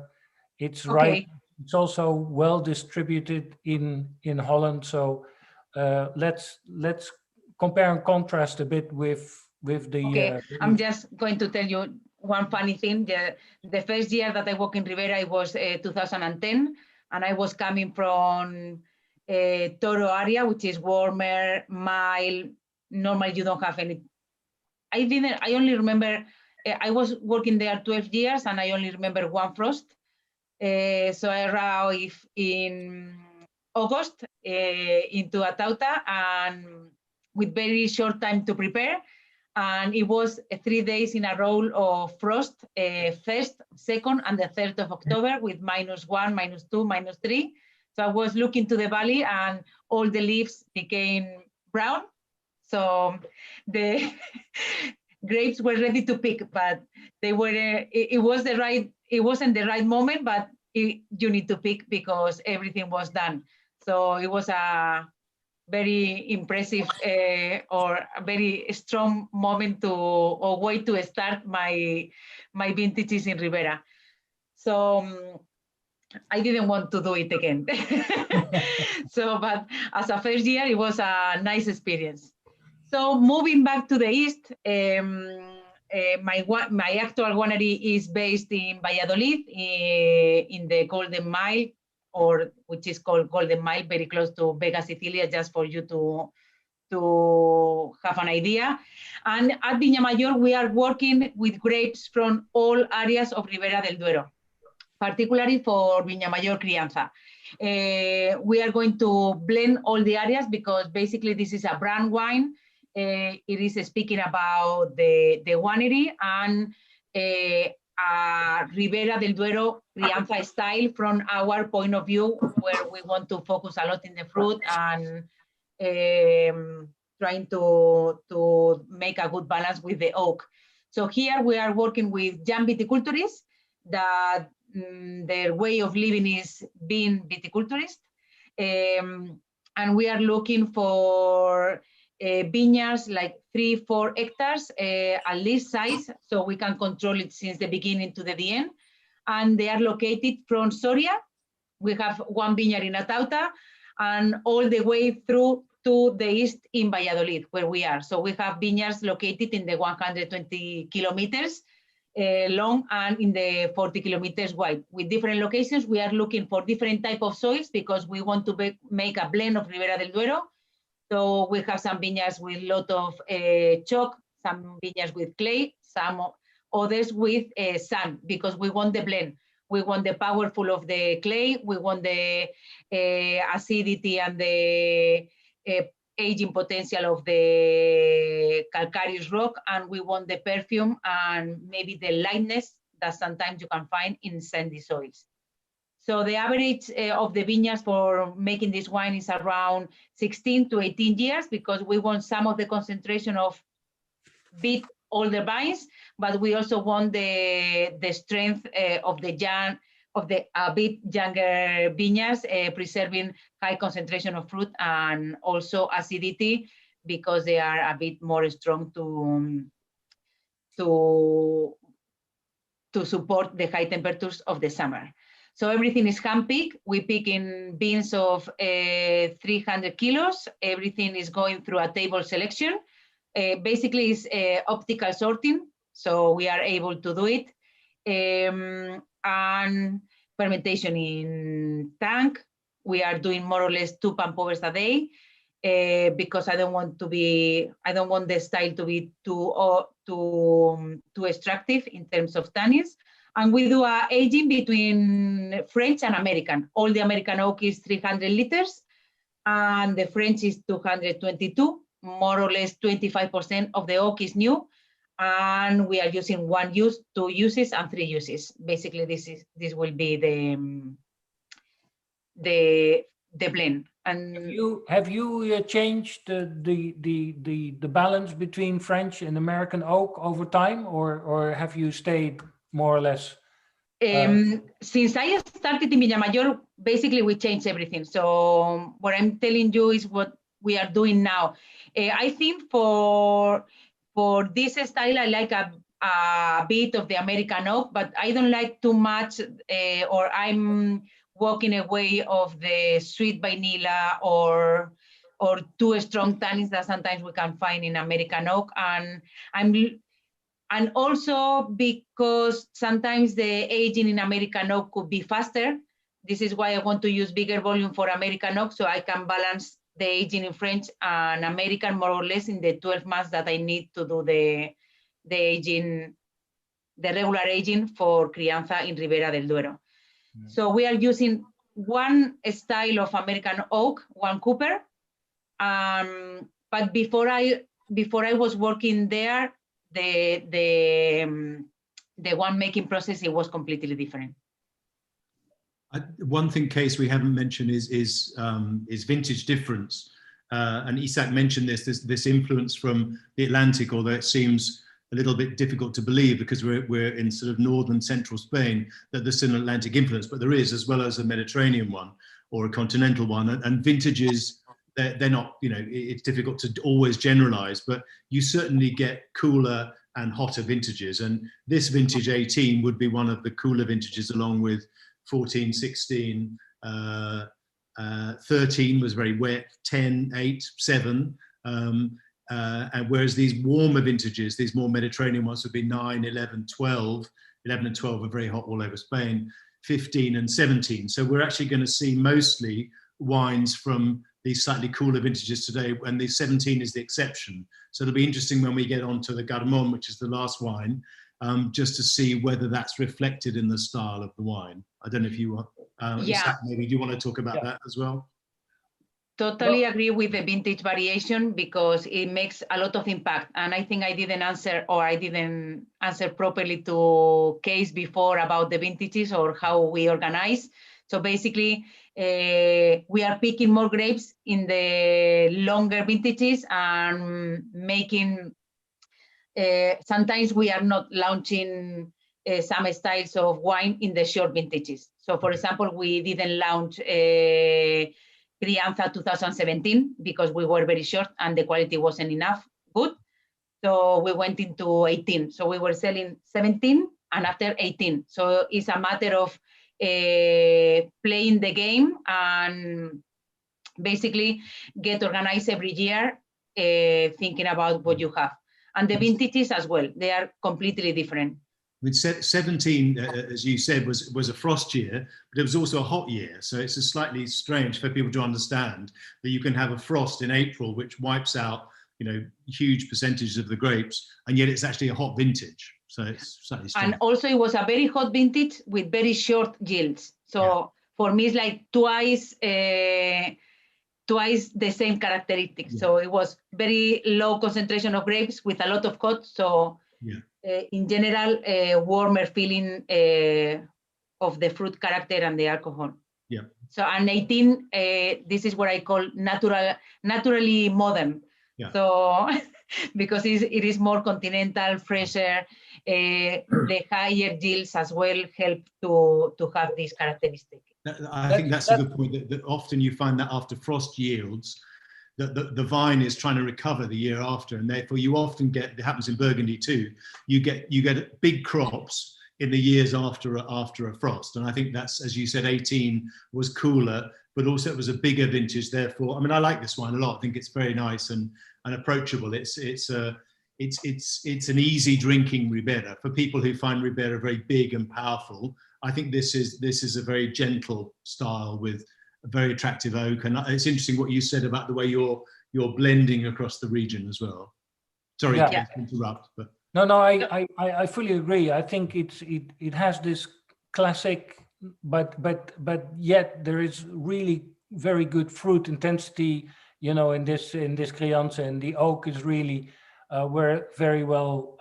Right. It's also well distributed in Holland. So let's compare and contrast a bit with the. Okay, I'm just going to tell you one funny thing. The first year that I worked in Ribera, it was 2010, and I was coming from Toro area, which is warmer, mild. Normally, you don't have any. I only remember. I was working there 12 years, and I only remember one frost. So I arrived in August into Atauta, and with very short time to prepare. And it was 3 days in a row of frost, 1st, 2nd, and the 3rd of October with -1, -2, -3. So I was looking to the valley and all the leaves became brown. So the grapes were ready to pick, but they were, it wasn't the right moment, but you need to pick because everything was done. So it was a very impressive or a very strong moment or way to start my vintages in Ribera. So I didn't want to do it again. So, but as a first year, it was a nice experience. So moving back to the East, my actual winery is based in Valladolid, in the Golden Mile, or which is called Golden Mile, very close to Vega Sicilia, just for you to have an idea. And at Viña Mayor, we are working with grapes from all areas of Ribera del Duero, particularly for Viña Mayor Crianza. We are going to blend all the areas because basically this is a brand wine. It is speaking about the winery and Ribera del Duero Crianza style from our point of view, where we want to focus a lot in the fruit and trying to make a good balance with the oak. So here we are working with young viticulturists that their way of living is being viticulturist. And we are looking for vineyards like 3-4 hectares, at least size, so we can control it since the beginning to the end. And they are located from Soria. We have one vineyard in Atauta and all the way through to the east in Valladolid, where we are. So we have vineyards located in the 120 kilometers long and in the 40 kilometers wide. With different locations, we are looking for different type of soils because we want to make a blend of Ribera del Duero. So we have some vineyards with a lot of chalk, some vineyards with clay, some others with sand, because we want the blend. We want the powerful of the clay, we want the acidity and the aging potential of the calcareous rock, and we want the perfume and maybe the lightness that sometimes you can find in sandy soils. So the average of the vineyards for making this wine is around 16 to 18 years, because we want some of the concentration of bit older vines, but we also want the strength of the bit younger vineyards, preserving high concentration of fruit and also acidity, because they are a bit more strong to support the high temperatures of the summer. So everything is hand-picked. We pick in bins of 300 kilos. Everything is going through a table selection. Basically, it's optical sorting, so we are able to do it. And fermentation in tank. We are doing more or less 2 pan-povers a day, because I don't want the style to be too extractive in terms of tannins. And we do a aging between French and American. All the American oak is 300 liters, and the French is 222. More or less 25% of the oak is new, and we are using 1 use, 2 uses, and 3 uses. Basically, this will be the blend. And have you changed the balance between French and American oak over time, or have you stayed more or less? Since I started in Villamayor, basically we changed everything. So what I'm telling you is what we are doing now. I think for this style, I like a bit of the American oak, but I don't like too much, or I'm walking away of the sweet vanilla or too strong tannins that sometimes we can find in American oak. And also because sometimes the aging in American oak could be faster. This is why I want to use bigger volume for American oak, so I can balance the aging in French and American more or less in the 12 months that I need to do the aging, the regular aging for crianza in Ribera del Duero. So we are using 1 style of American oak, 1 cooper. But before I was working there, the wine making process, it was completely different. One thing, Case, we haven't mentioned is vintage difference. And Isaac mentioned this influence from the Atlantic, although it seems a little bit difficult to believe because we're in sort of northern central Spain, that there's an Atlantic influence, but there is, as well as a Mediterranean one or a continental one. And vintages, they're not, it's difficult to always generalize, but you certainly get cooler and hotter vintages. And this vintage 18 would be one of the cooler vintages, along with 14, 16, 13 was very wet, 10, 8, 7. And whereas these warmer vintages, these more Mediterranean ones would be 9, 11, 12. 11 and 12 are very hot all over Spain, 15 and 17. So we're actually going to see mostly wines from these slightly cooler vintages today, and the 17 is the exception. So it'll be interesting when we get onto the Garmon, which is the last wine, just to see whether that's reflected in the style of the wine. I don't know if you want, Isaac, maybe do you want to talk about that as well? Totally agree with the vintage variation because it makes a lot of impact. And I think I didn't answer properly to Case before about the vintages or how we organize. So basically, we are picking more grapes in the longer vintages and making, sometimes we are not launching some styles of wine in the short vintages. So for example, we didn't launch Crianza 2017 because we were very short and the quality wasn't enough good. So we went into 18. So we were selling 17 and after 18. So it's a matter of playing the game and basically get organized every year, thinking about what you have. And the vintages as well, they are completely different. I mean, 17, as you said, was a frost year, but it was also a hot year. So it's slightly strange for people to understand that you can have a frost in April, which wipes out, huge percentages of the grapes, and yet it's actually a hot vintage. So it's slightly strange. And also it was a very hot vintage with very short yields. So for me, it's like twice twice the same characteristics. Yeah. So it was very low concentration of grapes with a lot of hops. So Yeah. in general, warmer feeling of the fruit character and the alcohol. Yeah. So and 18, this is what I call naturally modern. Yeah. So because it is more continental, fresher, the higher yields as well help to have this characteristic. I think that's a good point, that often you find that after frost yields, that the vine is trying to recover the year after, and therefore you often get, it happens in Burgundy too, you get big crops in the years after a frost. And I think that's, as you said, 18 was cooler, but also it was a bigger vintage. Therefore, I mean, I like this wine a lot. I think it's very nice and approachable. It's an easy drinking Ribera for people who find Ribera very big and powerful. I think this is a very gentle style with a very attractive oak. And it's interesting what you said about the way you're blending across the region as well. Sorry, Yeah. to interrupt, but No, I fully agree. I think it has this classic, but yet there is really very good fruit intensity, you know, in this Crianza, and the oak is really very well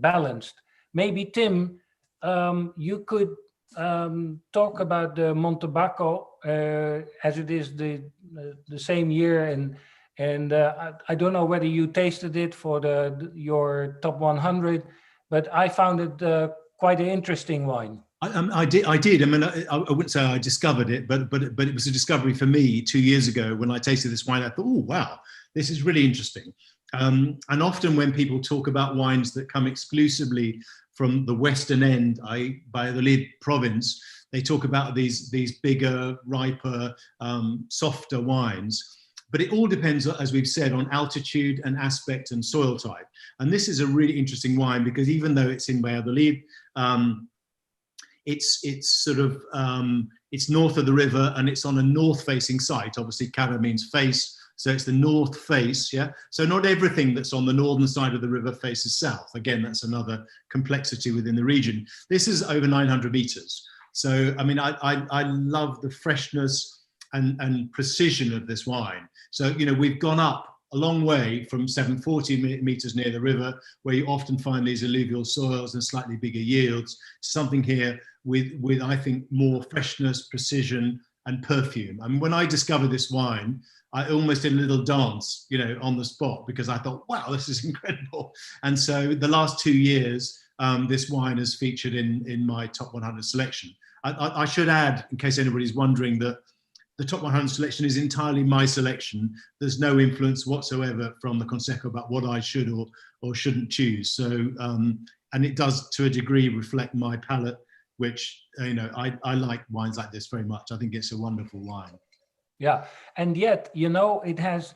balanced. Maybe Tim, you could talk about the Montebaco as it is the same year, and I don't know whether you tasted it for your top 100, but I found it quite an interesting wine. I did. I mean, I wouldn't say I discovered it, but it was a discovery for me 2 years ago when I tasted this wine. I thought, oh wow, this is really interesting. And often when people talk about wines that come exclusively from the western end, Valladolid province, they talk about these bigger, riper, softer wines. But it all depends, as we've said, on altitude and aspect and soil type. And this is a really interesting wine because even though it's in Valladolid, it's sort of it's north of the river and it's on a north-facing site. Obviously, Cara means face, so it's the north face. Yeah. So not everything that's on the northern side of the river faces south. Again, that's another complexity within the region. This is over 900 meters. So I mean, I love the freshness and precision of this wine. So, you know, we've gone up a long way from 740 meters near the river, where you often find these alluvial soils and slightly bigger yields, something here with I think, more freshness, precision, and perfume. And when I discovered this wine, I almost did a little dance, you know, on the spot, because I thought, wow, this is incredible. And so the last 2 years, this wine has featured in my top 100 selection. I should add, in case anybody's wondering, that the top 100 selection is entirely my selection. There's no influence whatsoever from the Consejo about what I should or shouldn't choose. So, and it does to a degree reflect my palate, which, you know, I like wines like this very much. I think it's a wonderful wine. Yeah, and yet, you know, it has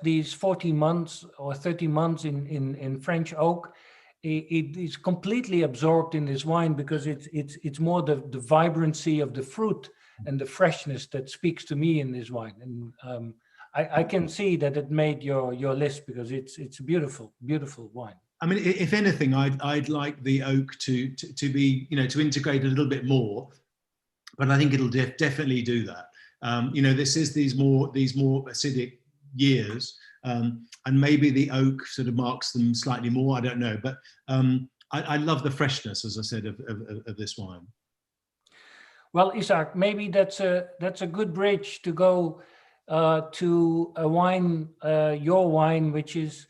these 40 months or 30 months in French oak. It is completely absorbed in this wine because it's more the vibrancy of the fruit and the freshness that speaks to me in this wine. And I can see that it made your list because it's a beautiful wine. I mean, if anything, I'd like the oak to be, you know, to integrate a little bit more, but I think it'll definitely do that. You know, this is these more acidic years, and maybe the oak sort of marks them slightly more. I don't know, but I love the freshness, as I said, of this wine. Well, Isaac, maybe that's a good bridge to go to a wine, your wine, which is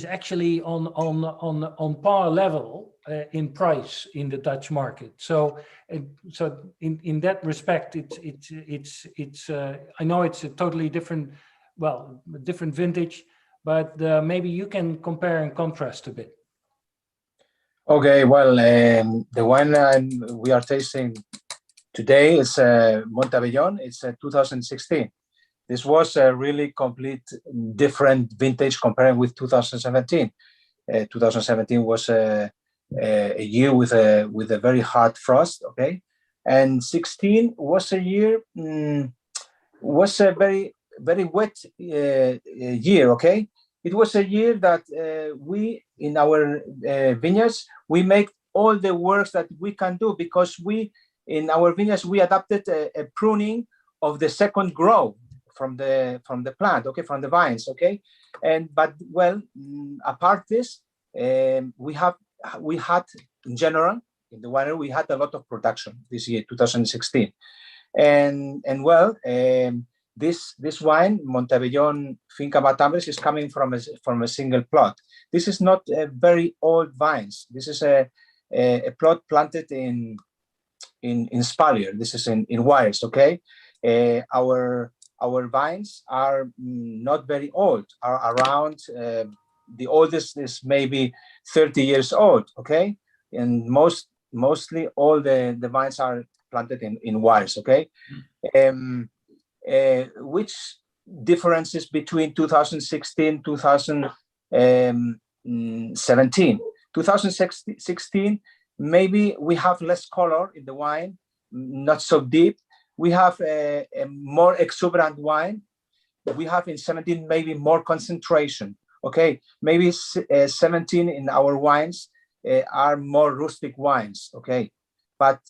actually on par level in price in the Dutch market. So in that respect, it's I know it's a totally different vintage, but maybe you can compare and contrast a bit. Okay, well, the wine we are tasting today is Montavellon. It's 2016. This was a really complete different vintage comparing with 2017. 2017 was a year with a very hard frost, okay? And 16 was a year, was a very, very wet year, okay? It was a year that we, in our vineyards, we make all the works that we can do because in our vineyards, we adapted a pruning of the second grow from the plant, okay, from the vines, okay. But well, apart this, we had in general in the winery we had a lot of production this year, 2016, and well, this wine, Montebellón Finca Matambres, is coming from a single plot. This is not a very old vines. This is a plot planted in Spalier. This is in Wires, okay. Our vines are not very old, are around, the oldest is maybe 30 years old, okay? And mostly all the vines are planted in Wires, okay? Which differences between 2016, 2017? 2016, maybe we have less color in the wine, not so deep. We have a more exuberant wine. We have in 17 maybe more concentration. Okay, maybe 17 in our wines are more rustic wines. Okay, but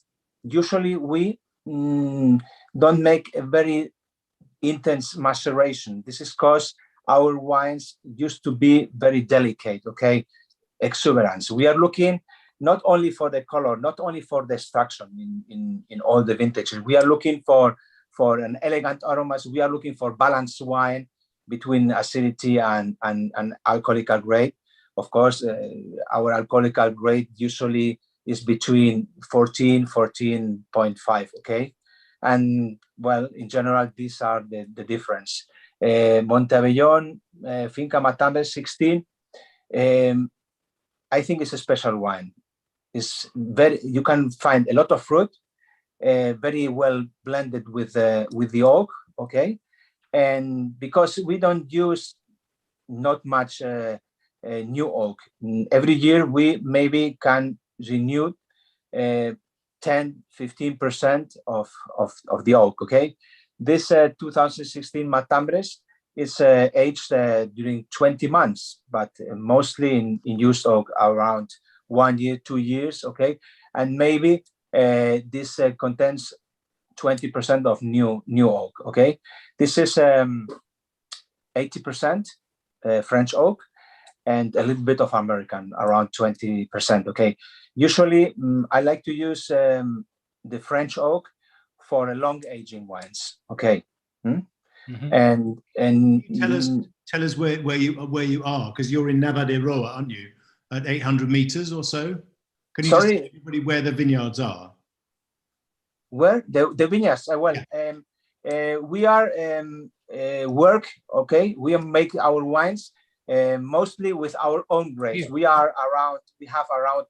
usually we don't make a very intense maceration. This is because our wines used to be very delicate. Okay, exuberance. We are looking not only for the color, not only for the extraction in all the vintages. We are looking for an elegant aromas. We are looking for balanced wine between acidity and alcoholic grade. Of course, our alcoholic grade usually is between 14.5, okay? And well, in general, these are the difference. Montebellón Finca Matambres 16, I think it's a special wine. It's you can find a lot of fruit, very well blended with the oak, okay? And because we don't use not much new oak, every year we maybe can renew 10-15% of the oak, okay? This 2016 Matambres is aged during 20 months, but mostly in used oak around 1 year, 2 years, okay? And maybe this contains 20% of new oak, okay? This is 80% French oak and a little bit of American, around 20%, okay? Usually, I like to use the French oak for a long aging wines, okay? Mm-hmm. And tell us where you are, because you're in Nava de Roa, aren't you? At 800 meters or so. Can you just tell everybody where the vineyards are? Where the vineyards? Well, yeah. We are work, okay? We make our wines mostly with our own grapes. Yeah. We have around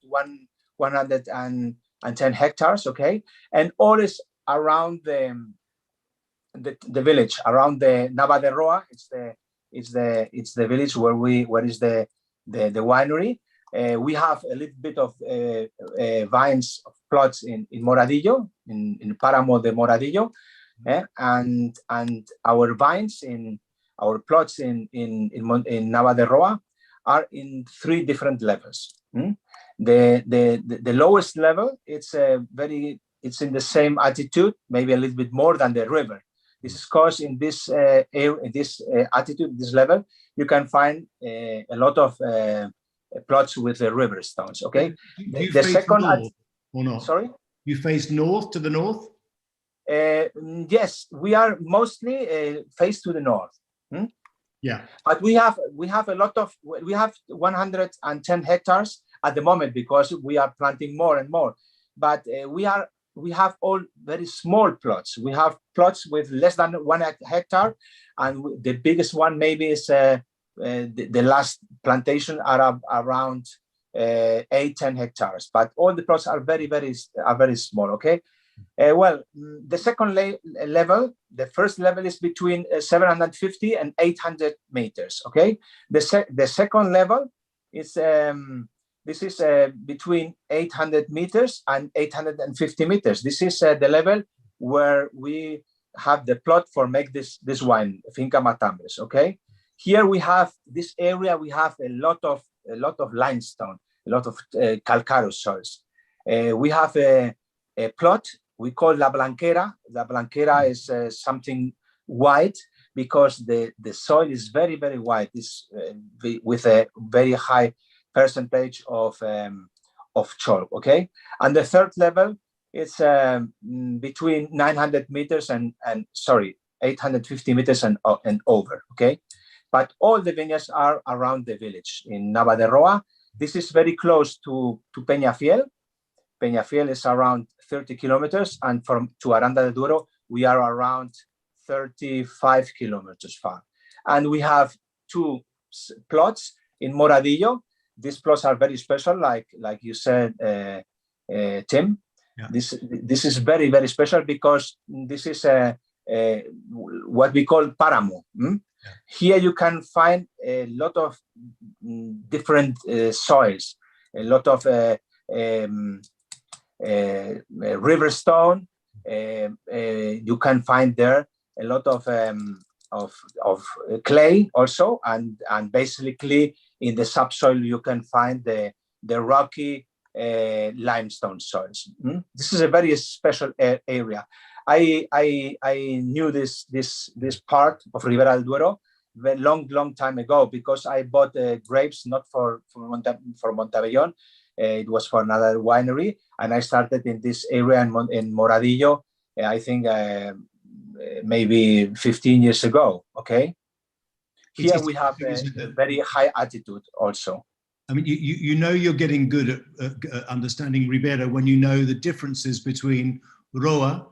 110 hectares, okay? And all is around the village, around the Nava de Roa. It's the village where is the winery. We have a little bit of vines of plots in Moradillo, in Páramo de Moradillo, and our vines in our plots in Nava de Roa are in 3 different levels. The lowest level, it's in the same altitude, maybe a little bit more than the river. This is because in this altitude, this level, you can find a lot of plots with the river stones. Okay. Do you face north or not? Sorry. You face north to the north. Yes, we are mostly faced to the north. Yeah. But we have 110 hectares at the moment because we are planting more and more. But we have all very small plots. We have plots with less than 1 hectare, and the biggest one maybe is the last plantation are around 8-10 hectares. But all the plots are very small. Okay. Well, the second level, the first level is between 750 and 800 meters. Okay. The second level is this is between 800 meters and 850 meters. This is the level where we have the plot for make this wine, Finca Matambres. Okay. Here we have this area. We have a lot of limestone, a lot of calcareous soils. We have a plot we call La Blanquera. La Blanquera is something white because the soil is very, very white. It's with a very high percentage of chalk, okay? And the third level is between 900 meters and 850 meters and over, okay? But all the vineyards are around the village in Nava de Roa. This is very close to Peñafiel. Peñafiel is around 30 kilometers, and to Aranda del Duero, we are around 35 kilometers far. And we have 2 plots in Moradillo. These plots are very special, like you said, Tim. Yeah. This is very, very special because this is what we call páramo. Yeah. Here you can find a lot of different soils, a lot of river stone. You can find there a lot of clay also, and basically in the subsoil you can find the rocky limestone soils. This is a very special area. I knew this part of Ribera del Duero a long time ago because I bought grapes not for Montavellón. It was for another winery, and I started in this area in Moradillo. I think maybe 15 years ago. Okay. Here we have a very high altitude also. I mean, you know you're getting good at understanding Ribera when you know the differences between Roa,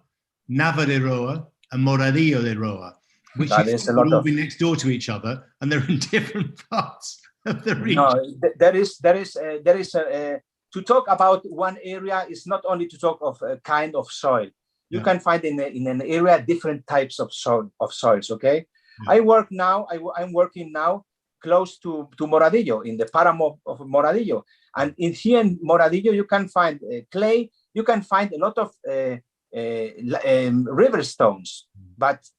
Nava de Roa, and Moradillo de Roa, which will all be next door to each other, and they're in different parts of the region. No, there is to talk about one area is not only to talk of a kind of soil. You can find in an area different types of soils. Okay, yeah. I'm working now close to Moradillo, in the páramo of Moradillo, and here in Moradillo you can find clay. You can find a lot of river stones, but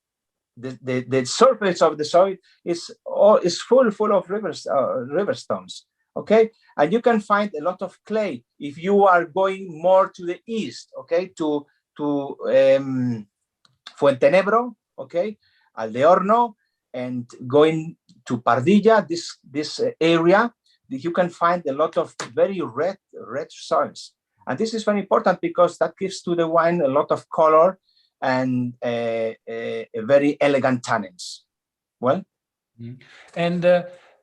the surface of the soil is full of river stones. Okay, and you can find a lot of clay if you are going more to the east. Okay, to Fuentenebro, okay, Aldeorno, and going to Pardilla, this area, you can find a lot of very red soils. And this is very important because that gives to the wine a lot of color and a very elegant tannins. Well, and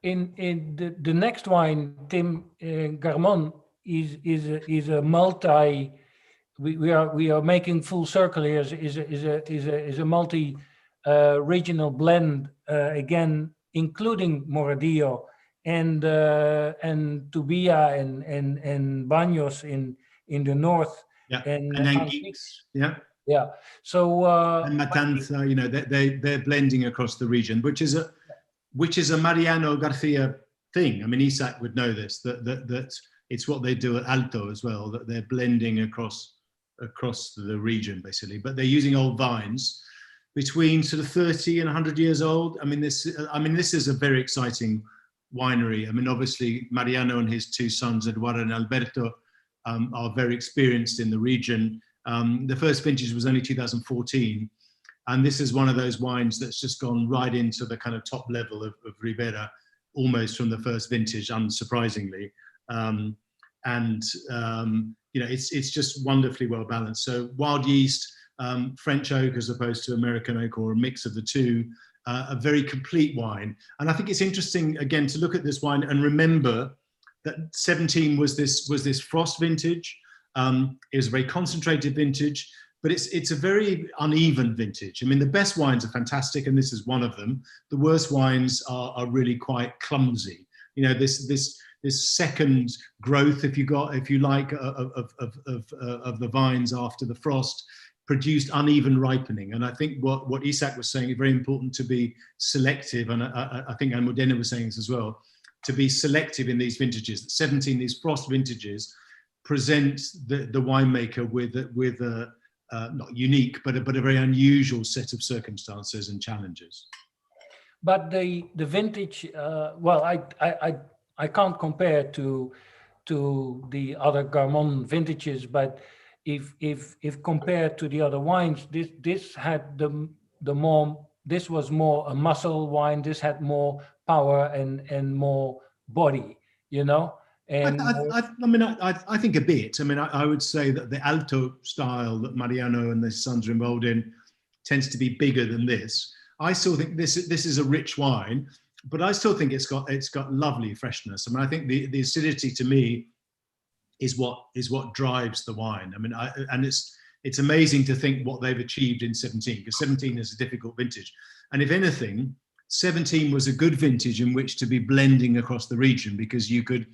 in the next wine, Tim, Garmon is a multi. We are making full circle here. Is a multi regional blend again, including Moradillo and Tubia and Baños in the north. Yeah, and Anguix. Yeah. So and Matanza, you know, they're blending across the region, which is a Mariano Garcia thing. I mean, Isaac would know this, that it's what they do at Alto as well, that they're blending across the region basically, but they're using old vines between sort of 30 and 100 years old. I mean, this is a very exciting winery. I mean, obviously Mariano and his 2 sons, Eduardo and Alberto, are very experienced in the region. The first vintage was only 2014, and this is one of those wines that's just gone right into the kind of top level of Ribera, almost from the first vintage, unsurprisingly. You know, it's just wonderfully well balanced. So wild yeast, French oak as opposed to American oak, or a mix of the two, a very complete wine. And I think it's interesting again to look at this wine and remember that 17 was this frost vintage. It was a very concentrated vintage, but it's a very uneven vintage. I mean, the best wines are fantastic, and this is one of them. The worst wines are really quite clumsy. You know, this second growth, if you like, of the vines after the frost produced uneven ripening. And I think what Isaac was saying is very important, to be selective, and I think Almudena was saying this as well, to be selective in these vintages. 17, these frost vintages, present the winemaker with a not unique, but a very unusual set of circumstances and challenges. But the vintage, well, I can't compare to the other Garmon vintages, but if compared to the other wines, this had this was more a muscle wine. This had more power and more body, you know. And I think a bit. I mean, I would say that the Alto style that Mariano and his sons are involved in tends to be bigger than this. I still think this is a rich wine, but I still think it's got lovely freshness. I mean, I think the acidity to me is what drives the wine. I mean, and it's amazing to think what they've achieved in 17, because 17 is a difficult vintage. And if anything, 17 was a good vintage in which to be blending across the region, because you could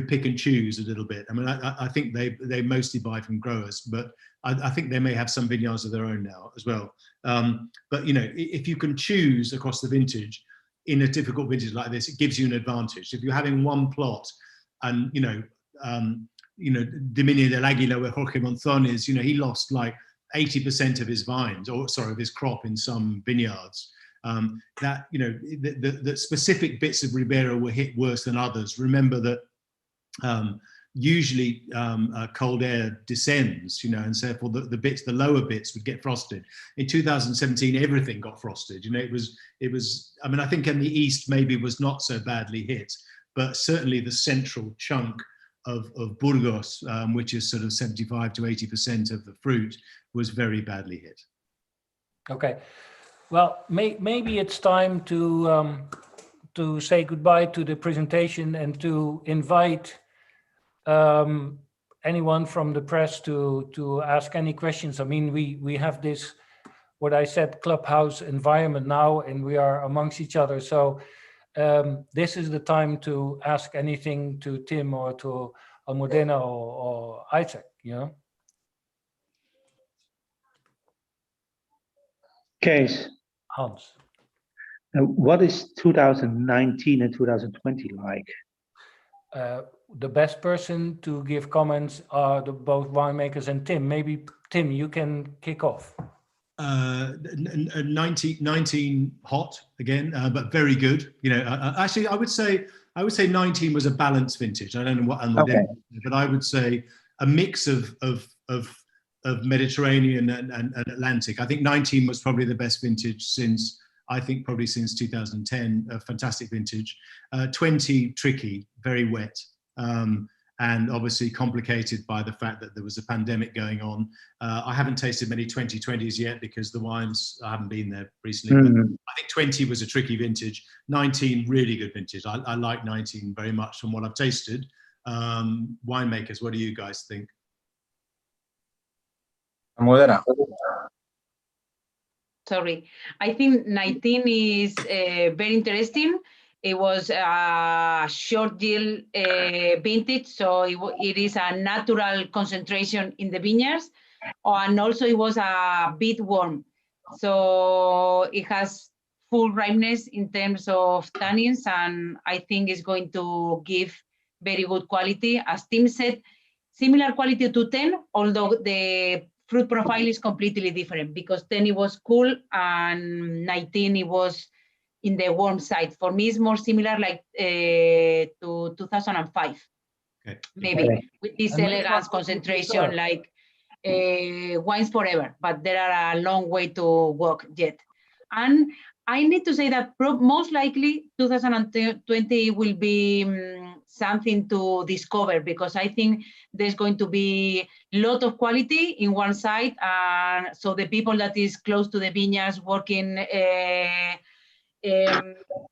pick and choose a little bit. I mean, I think they mostly buy from growers, but I think they may have some vineyards of their own now as well. But, you know, if you can choose across the vintage in a difficult vintage like this, it gives you an advantage. If you're having one plot and, Dominio del Águila, where Jorge Monzón is, you know, he lost like 80% of his vines, or sorry, of his crop in some vineyards. That, you know, the specific bits of Ribera were hit worse than others. Remember that usually cold air descends, you know, and so therefore the lower bits would get frosted. In 2017, everything got frosted. You know, it was. I mean, I think in the east maybe was not so badly hit, but certainly the central chunk of Burgos, which is sort of 75 to 80% of the fruit, was very badly hit. Okay. Well, maybe it's time to say goodbye to the presentation and to invite anyone from the press to ask any questions. I mean, we have this, what I said, clubhouse environment now, and we are amongst each other. So this is the time to ask anything to Tim or to Almudena or Isaac, you know. Kees. Hans. What is 2019 and 2020 like? The best person to give comments are both winemakers and Tim. Maybe Tim, you can kick off. 19 hot again, but very good. You know, actually, I would say 19 was a balanced vintage. I don't know what, but I would say a mix of Mediterranean and Atlantic. I think 19 was probably the best vintage since 2010, a fantastic vintage. 20, tricky, very wet, and obviously complicated by the fact that there was a pandemic going on. I haven't tasted many 2020s yet because the wines, I haven't been there recently. But I think 20 was a tricky vintage. 19, really good vintage. I like 19 very much from what I've tasted. Winemakers, what do you guys think? Modena. Sorry, I think 19 is very interesting. It was a short yield vintage, so it is a natural concentration in the vineyards, and also it was a bit warm, so it has full ripeness in terms of tannins, and I think it's going to give very good quality. As Tim said, similar quality to 10, although the fruit profile is completely different, because 10 it was cool and 19 it was in the warm side. For me, it's more similar like to 2005, maybe, with this elegance concentration, like wines forever, but there are a long way to walk yet. And I need to say that most likely 2020 will be something to discover, because I think there's going to be a lot of quality in one side, and so the people that is close to the vineyards working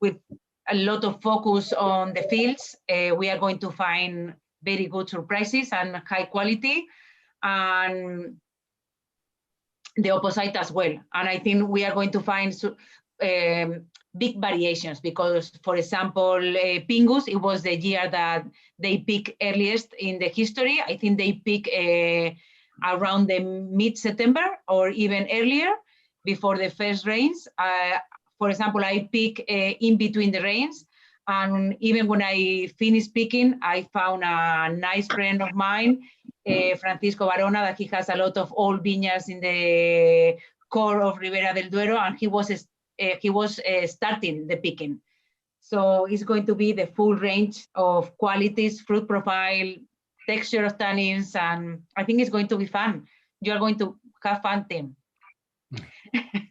with a lot of focus on the fields, we are going to find very good surprises and high quality, and the opposite as well. And I think we are going to find big variations, because, for example, Pingus, it was the year that they peak earliest in the history. I think they peak around the mid-September or even earlier, before the first rains. For example, I peak in between the rains, and even when I finished picking, I found a nice friend of mine, Francisco Barona, that he has a lot of old vineyards in the core of Ribera del Duero, and he was starting the picking. So it's going to be the full range of qualities, fruit profile, texture of tannins, and I think it's going to be fun. You are going to have fun, Tim.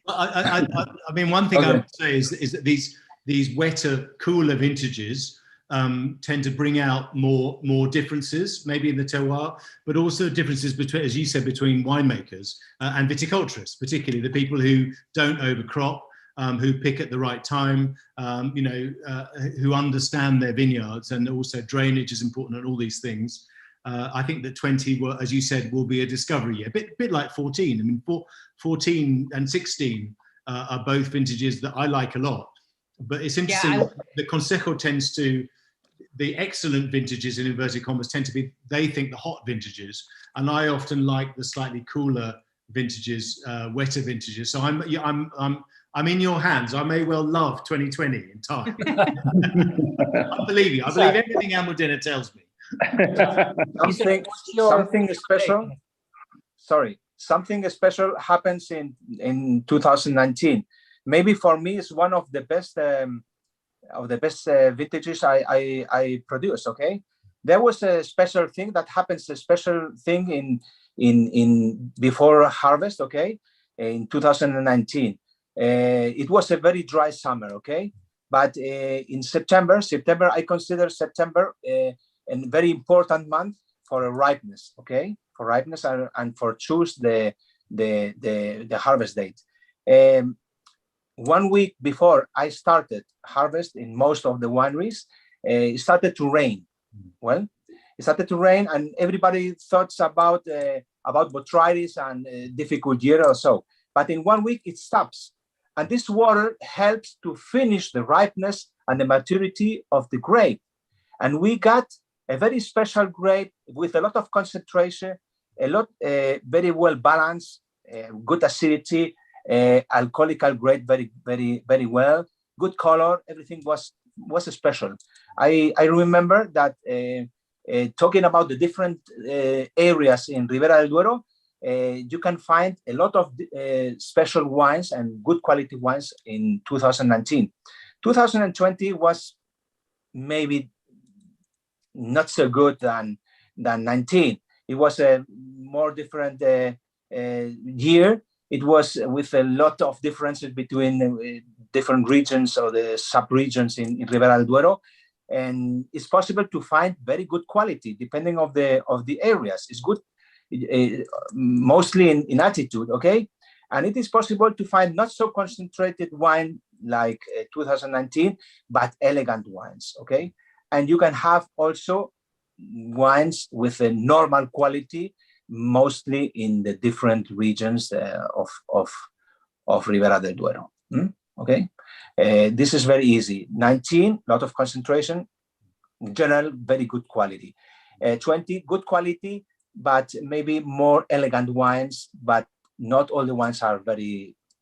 I mean, one thing I Okay. would say is that these wetter, cooler vintages tend to bring out more differences, maybe in the terroir, but also differences between, as you said, between winemakers and viticulturists, particularly the people who don't overcrop, who pick at the right time, who understand their vineyards, and also drainage is important and all these things. I think that 20, as you said, will be a discovery year, bit like 14. I mean, 14 and 16 are both vintages that I like a lot. But it's interesting, the Consejo tends to, the excellent vintages in inverted commas tend to be, they think, the hot vintages. And I often like the slightly cooler vintages, wetter vintages. So I'm in your hands. I may well love 2020 in time. I believe you. I believe everything Almudena tells me. Something special. Sorry, something special happens in 2019. Maybe for me, it's one of the best vintages I produced. Okay, there was a special thing that happens. A special thing in before harvest. Okay, in 2019, it was a very dry summer. Okay, but in September, I consider September a very important month for ripeness. Okay, for ripeness and for choose the harvest date. 1 week before I started harvest in most of the wineries, it started to rain. Well, it started to rain, and everybody thought about botrytis and a difficult year or so. But in 1 week it stops, and this water helps to finish the ripeness and the maturity of the grape. And we got a very special grape with a lot of concentration, very well balanced, good acidity. Alcoholical grape, very well, good color. Everything was special. I remember that talking about the different areas in Ribera del Duero, you can find a lot of special wines and good quality wines in 2019. 2020 was maybe not so good than 19. It was a more different year. It was with a lot of differences between different regions or the sub-regions in Ribera del Duero, and it's possible to find very good quality depending of the areas. It's good, mostly in attitude, okay? And it is possible to find not so concentrated wine like 2019, but elegant wines, okay? And you can have also wines with a normal quality, mostly in the different regions of Ribera del Duero. Okay, this is very easy. 19, lot of concentration. General, very good quality. 20, good quality, but maybe more elegant wines. But not all the wines are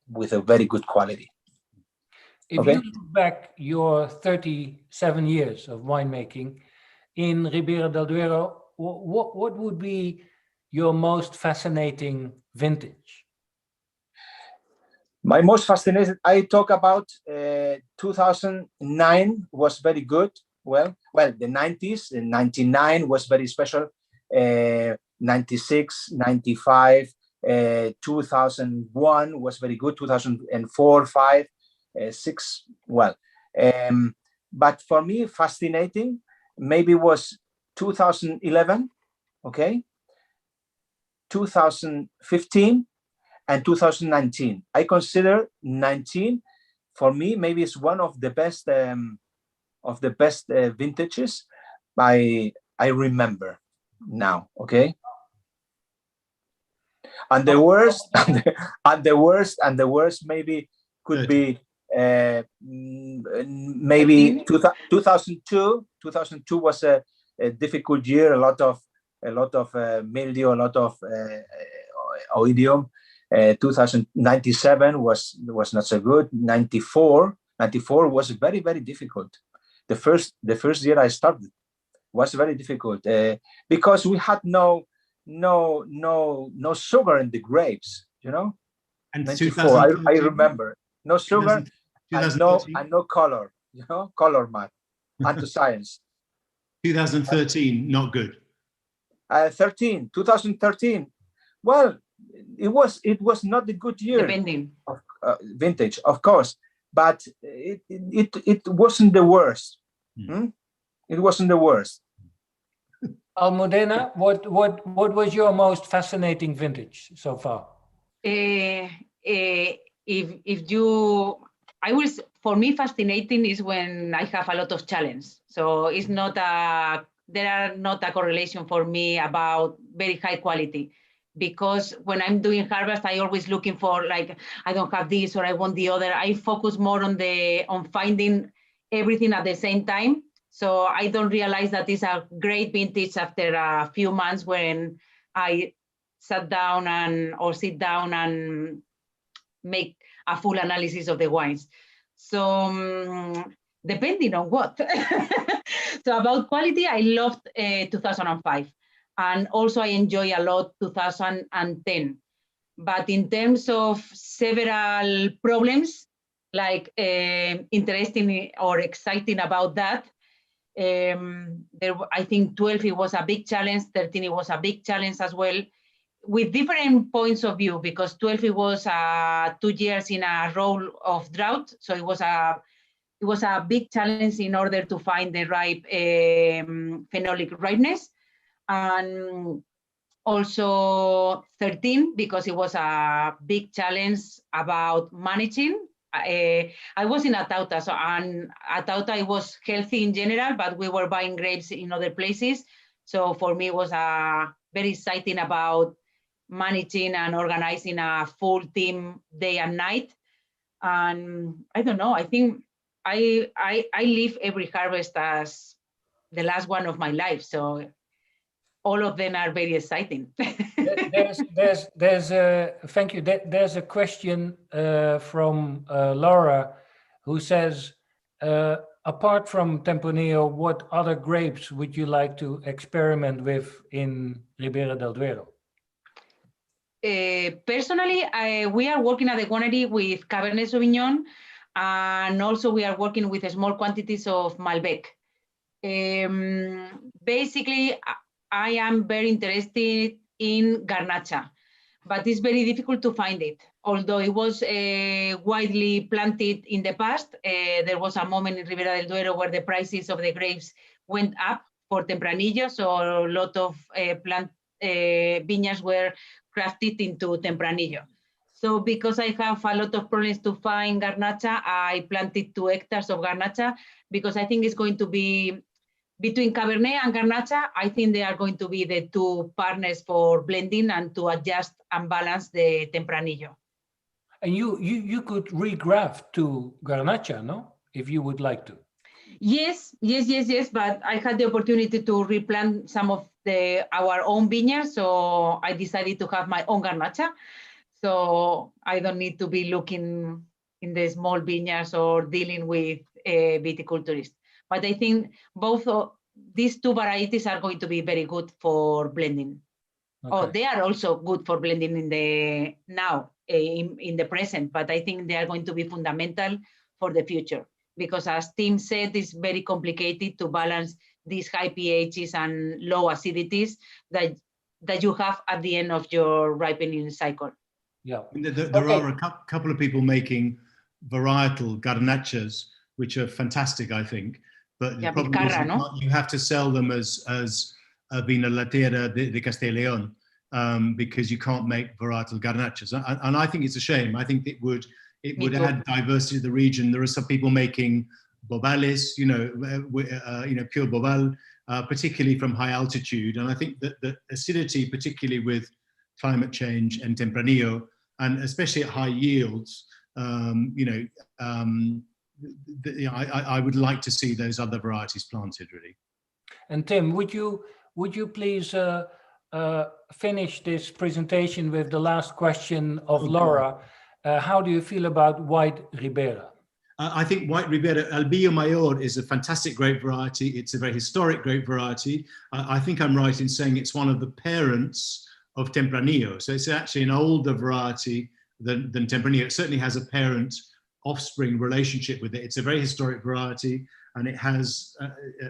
with a very good quality. If you look back your 37 years of winemaking in Ribera del Duero, what would be your most fascinating vintage? My most fascinating, I talk about 2009 was very good. Well, the 90s, 99 was very special. 96, 95, 2001 was very good. 2004, 5, 6, well. But for me, fascinating maybe was 2011, okay? 2015 and 2019. I consider 19 for me maybe it's one of the best vintages I remember now. Okay, and the worst and the worst maybe could be maybe 2002. 2002 was a difficult year. A lot of mildew, a lot of oidium. 2097 was not so good. 94 was very difficult. The first year I started was very difficult because we had no sugar in the grapes, you know. And 94, I remember no sugar and no color, you know, color matte, anti-science. 2013 not good. 2013. Well, it was not a good year. Depending. Of vintage, of course, but it wasn't the worst. It wasn't the worst. Almudena, what was your most fascinating vintage so far? For me, fascinating is when I have a lot of challenge. So it's not there are not a correlation for me about very high quality, because when I'm doing harvest, I always looking for, like, I don't have this or I want the other. I focus more on finding everything at the same time. So I don't realize that it's a great vintage after a few months when I sit down and make a full analysis of the wines. So depending on what. So about quality, I loved 2005. And also I enjoy a lot 2010. But in terms of several problems, like interesting or exciting about that, I think 12 it was a big challenge, 13 it was a big challenge as well, with different points of view, because 12 it was 2 years in a row of drought, so it was a big challenge in order to find the right phenolic ripeness, and also 13 because it was a big challenge about managing. I was in Atauta, and Atauta it was healthy in general, but we were buying grapes in other places. So for me, it was very exciting about managing and organizing a full team day and night. And I don't know, I think I live every harvest as the last one of my life. So all of them are very exciting. Thank you. There's a question from Laura, who says, apart from Tempranillo, what other grapes would you like to experiment with in Ribera del Duero? Personally, we are working at the winery with Cabernet Sauvignon, and also we are working with small quantities of Malbec. Basically, I am very interested in Garnacha, but it's very difficult to find it. Although it was widely planted in the past, there was a moment in Ribera del Duero where the prices of the grapes went up for Tempranillo, so a lot of vineyards were crafted into Tempranillo. So because I have a lot of problems to find Garnacha, I planted 2 hectares of Garnacha, because I think it's going to be between Cabernet and Garnacha. I think they are going to be the 2 partners for blending and to adjust and balance the Tempranillo. And you could regraft to Garnacha, no? If you would like to. Yes. But I had the opportunity to replant some of our own vineyards, so I decided to have my own Garnacha. So I don't need to be looking in the small vineyards or dealing with viticulturists. But I think both of these 2 varieties are going to be very good for blending. Okay. Oh, they are also good for blending in the present, but I think they are going to be fundamental for the future, because as Tim said, it's very complicated to balance these high pHs and low acidities that you have at the end of your ripening cycle. Yeah, there are a couple of people making varietal Garnachas, which are fantastic, I think. But the problem is you have to sell them as Vina Latera de Castilla y León, because you can't make varietal Garnachas, and I think it's a shame. I think it would add diversity to the region. There are some people making Bobales, pure Bobal, particularly from high altitude, and I think that the acidity, particularly with climate change and Tempranillo, and especially at high yields, I would like to see those other varieties planted, really. And Tim, would you please finish this presentation with the last question of Laura? How do you feel about white Ribera? I think white Ribera, Albillo Mayor, is a fantastic grape variety. It's a very historic grape variety. I think I'm right in saying it's one of the parents of Tempranillo. So it's actually an older variety than Tempranillo. It certainly has a parent offspring relationship with it. It's a very historic variety, and it has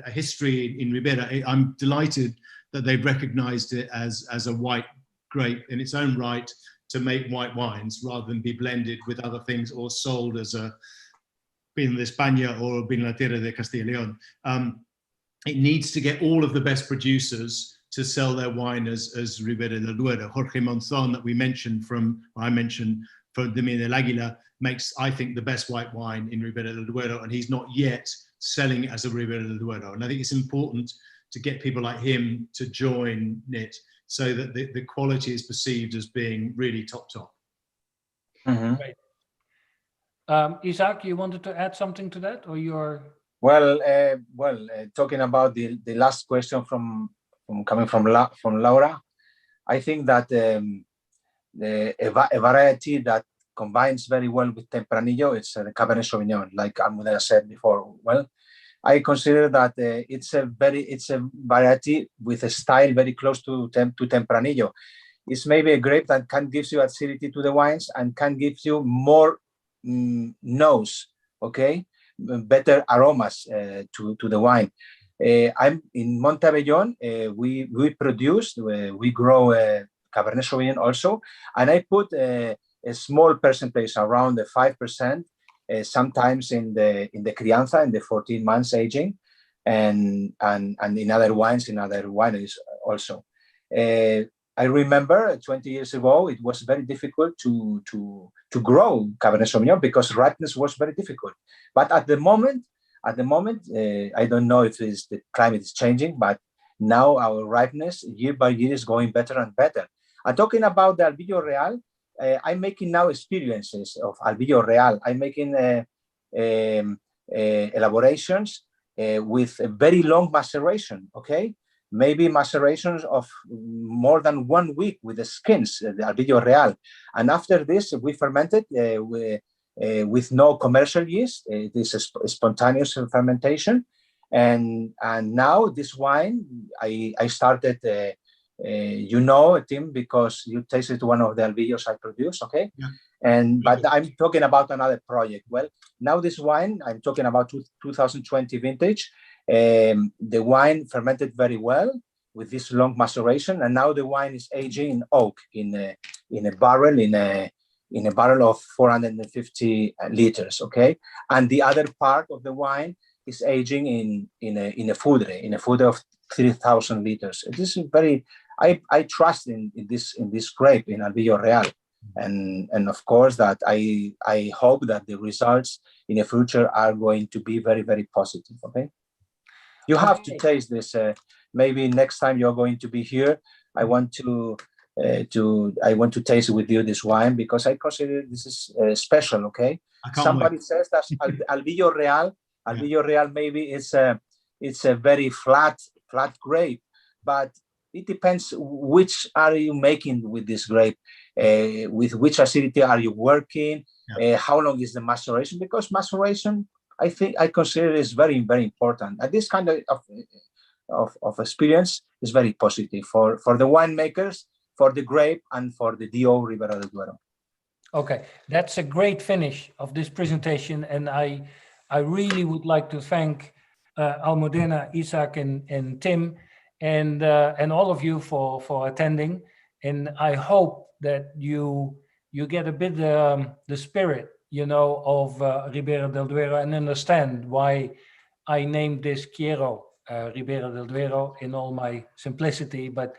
a history in Ribera. I'm delighted that they've recognized it as a white grape in its own right to make white wines rather than be blended with other things or sold as a Vino de España or Vino de la Tierra de Castilla y León. It needs to get all of the best producers to sell their wine as Ribera del Duero. Jorge Monzon, that I mentioned from the Mina del Águila, makes, I think, the best white wine in Ribera del Duero, and he's not yet selling it as a Ribera del Duero. And I think it's important to get people like him to join it so that the quality is perceived as being really top. Mhm. Right. Isaac, you wanted to add something to that, or you're? Well, talking about the last question from Laura, I think that a variety that combines very well with Tempranillo is the Cabernet Sauvignon, like Almudena said before. Well, I consider that it's a variety with a style very close to Tempranillo. It's maybe a grape that can give you acidity to the wines and can give you more nose, okay? Better aromas to the wine. I'm in Montavellon. We grow Cabernet Sauvignon also, and I put a small percentage, around the 5%, sometimes in the crianza, in the 14 months aging, and in other wines, in other wineries also. I remember 20 years ago, it was very difficult to grow Cabernet Sauvignon because ripeness was very difficult. But at the moment, I don't know if the climate is changing, but now our ripeness year by year is going better and better. And talking about the Albillo Real, I'm making now experiences of Albillo Real. I'm making elaborations with a very long maceration, okay? Maybe macerations of more than 1 week with the skins, the Albillo Real. And after this, we fermented with no commercial yeast. This is spontaneous fermentation. And now this wine, I started, Tim, because you tasted one of the Albillos I produced, okay? Yeah. But I'm talking about another project. Well, now this wine, I'm talking about 2020 vintage. The wine fermented very well with this long maceration, and now the wine is aging in oak in a barrel of 450 liters. Okay, and the other part of the wine is aging in a foudre of 3,000 liters. This is very. I trust in this grape, in Albillo Real, and of course that I hope that the results in the future are going to be very, very positive. Okay. You have to taste this. Maybe next time you're going to be here, I want to taste with you this wine because I consider this is special. Okay. Somebody says that Albillo Real. Albillo Real maybe it's a very flat grape, but it depends which are you making with this grape, with which acidity are you working, how long is the maceration? Because maceration, I consider is very, very important. And this kind of experience is very positive for the winemakers, for the grape, and for the DO Ribera del Duero. Okay, that's a great finish of this presentation, and I really would like to thank Almudena, Isaac, and Tim, and all of you for attending. And I hope that you get a bit the spirit, of Ribera del Duero, and understand why I named this Quiero Ribera del Duero in all my simplicity. But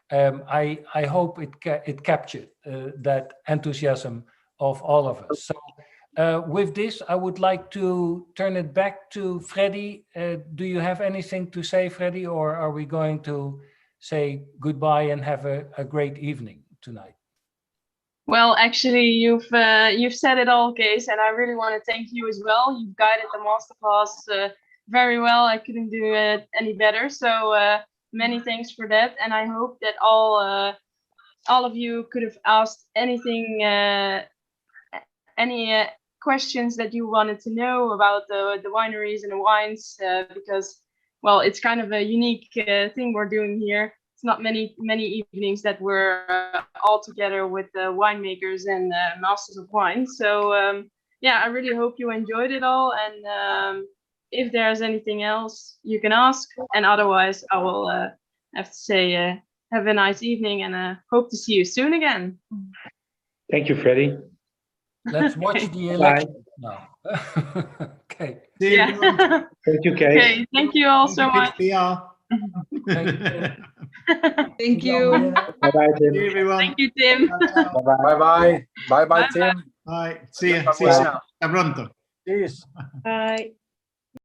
I hope it captured that enthusiasm of all of us. So with this, I would like to turn it back to Freddy. Do you have anything to say, Freddy, or are we going to say goodbye and have a great evening tonight? Well, actually, you've said it all, Kees, and I really want to thank you as well. You've guided the masterclass very well. I couldn't do it any better. So many thanks for that, and I hope that all of you could have asked anything, any questions that you wanted to know about the wineries and the wines, because, well, it's kind of a unique thing we're doing here. It's not many evenings that we're all together with the winemakers and masters of wine. So yeah, I really hope you enjoyed it all. And if there's anything else, you can ask. And otherwise, I will have to say have a nice evening, and hope to see you soon again. Thank you, Freddie. Let's watch Okay. the election now. Okay. See you, Yeah. everyone. Thank you, Kees. Okay, thank you all so much. Thank you. Thank you. Bye-bye, Tim. See you, everyone. Thank you, Tim. Bye bye. Bye bye, Bye-bye. Tim. Bye. See you. Bye. A pronto. Cheers. Bye.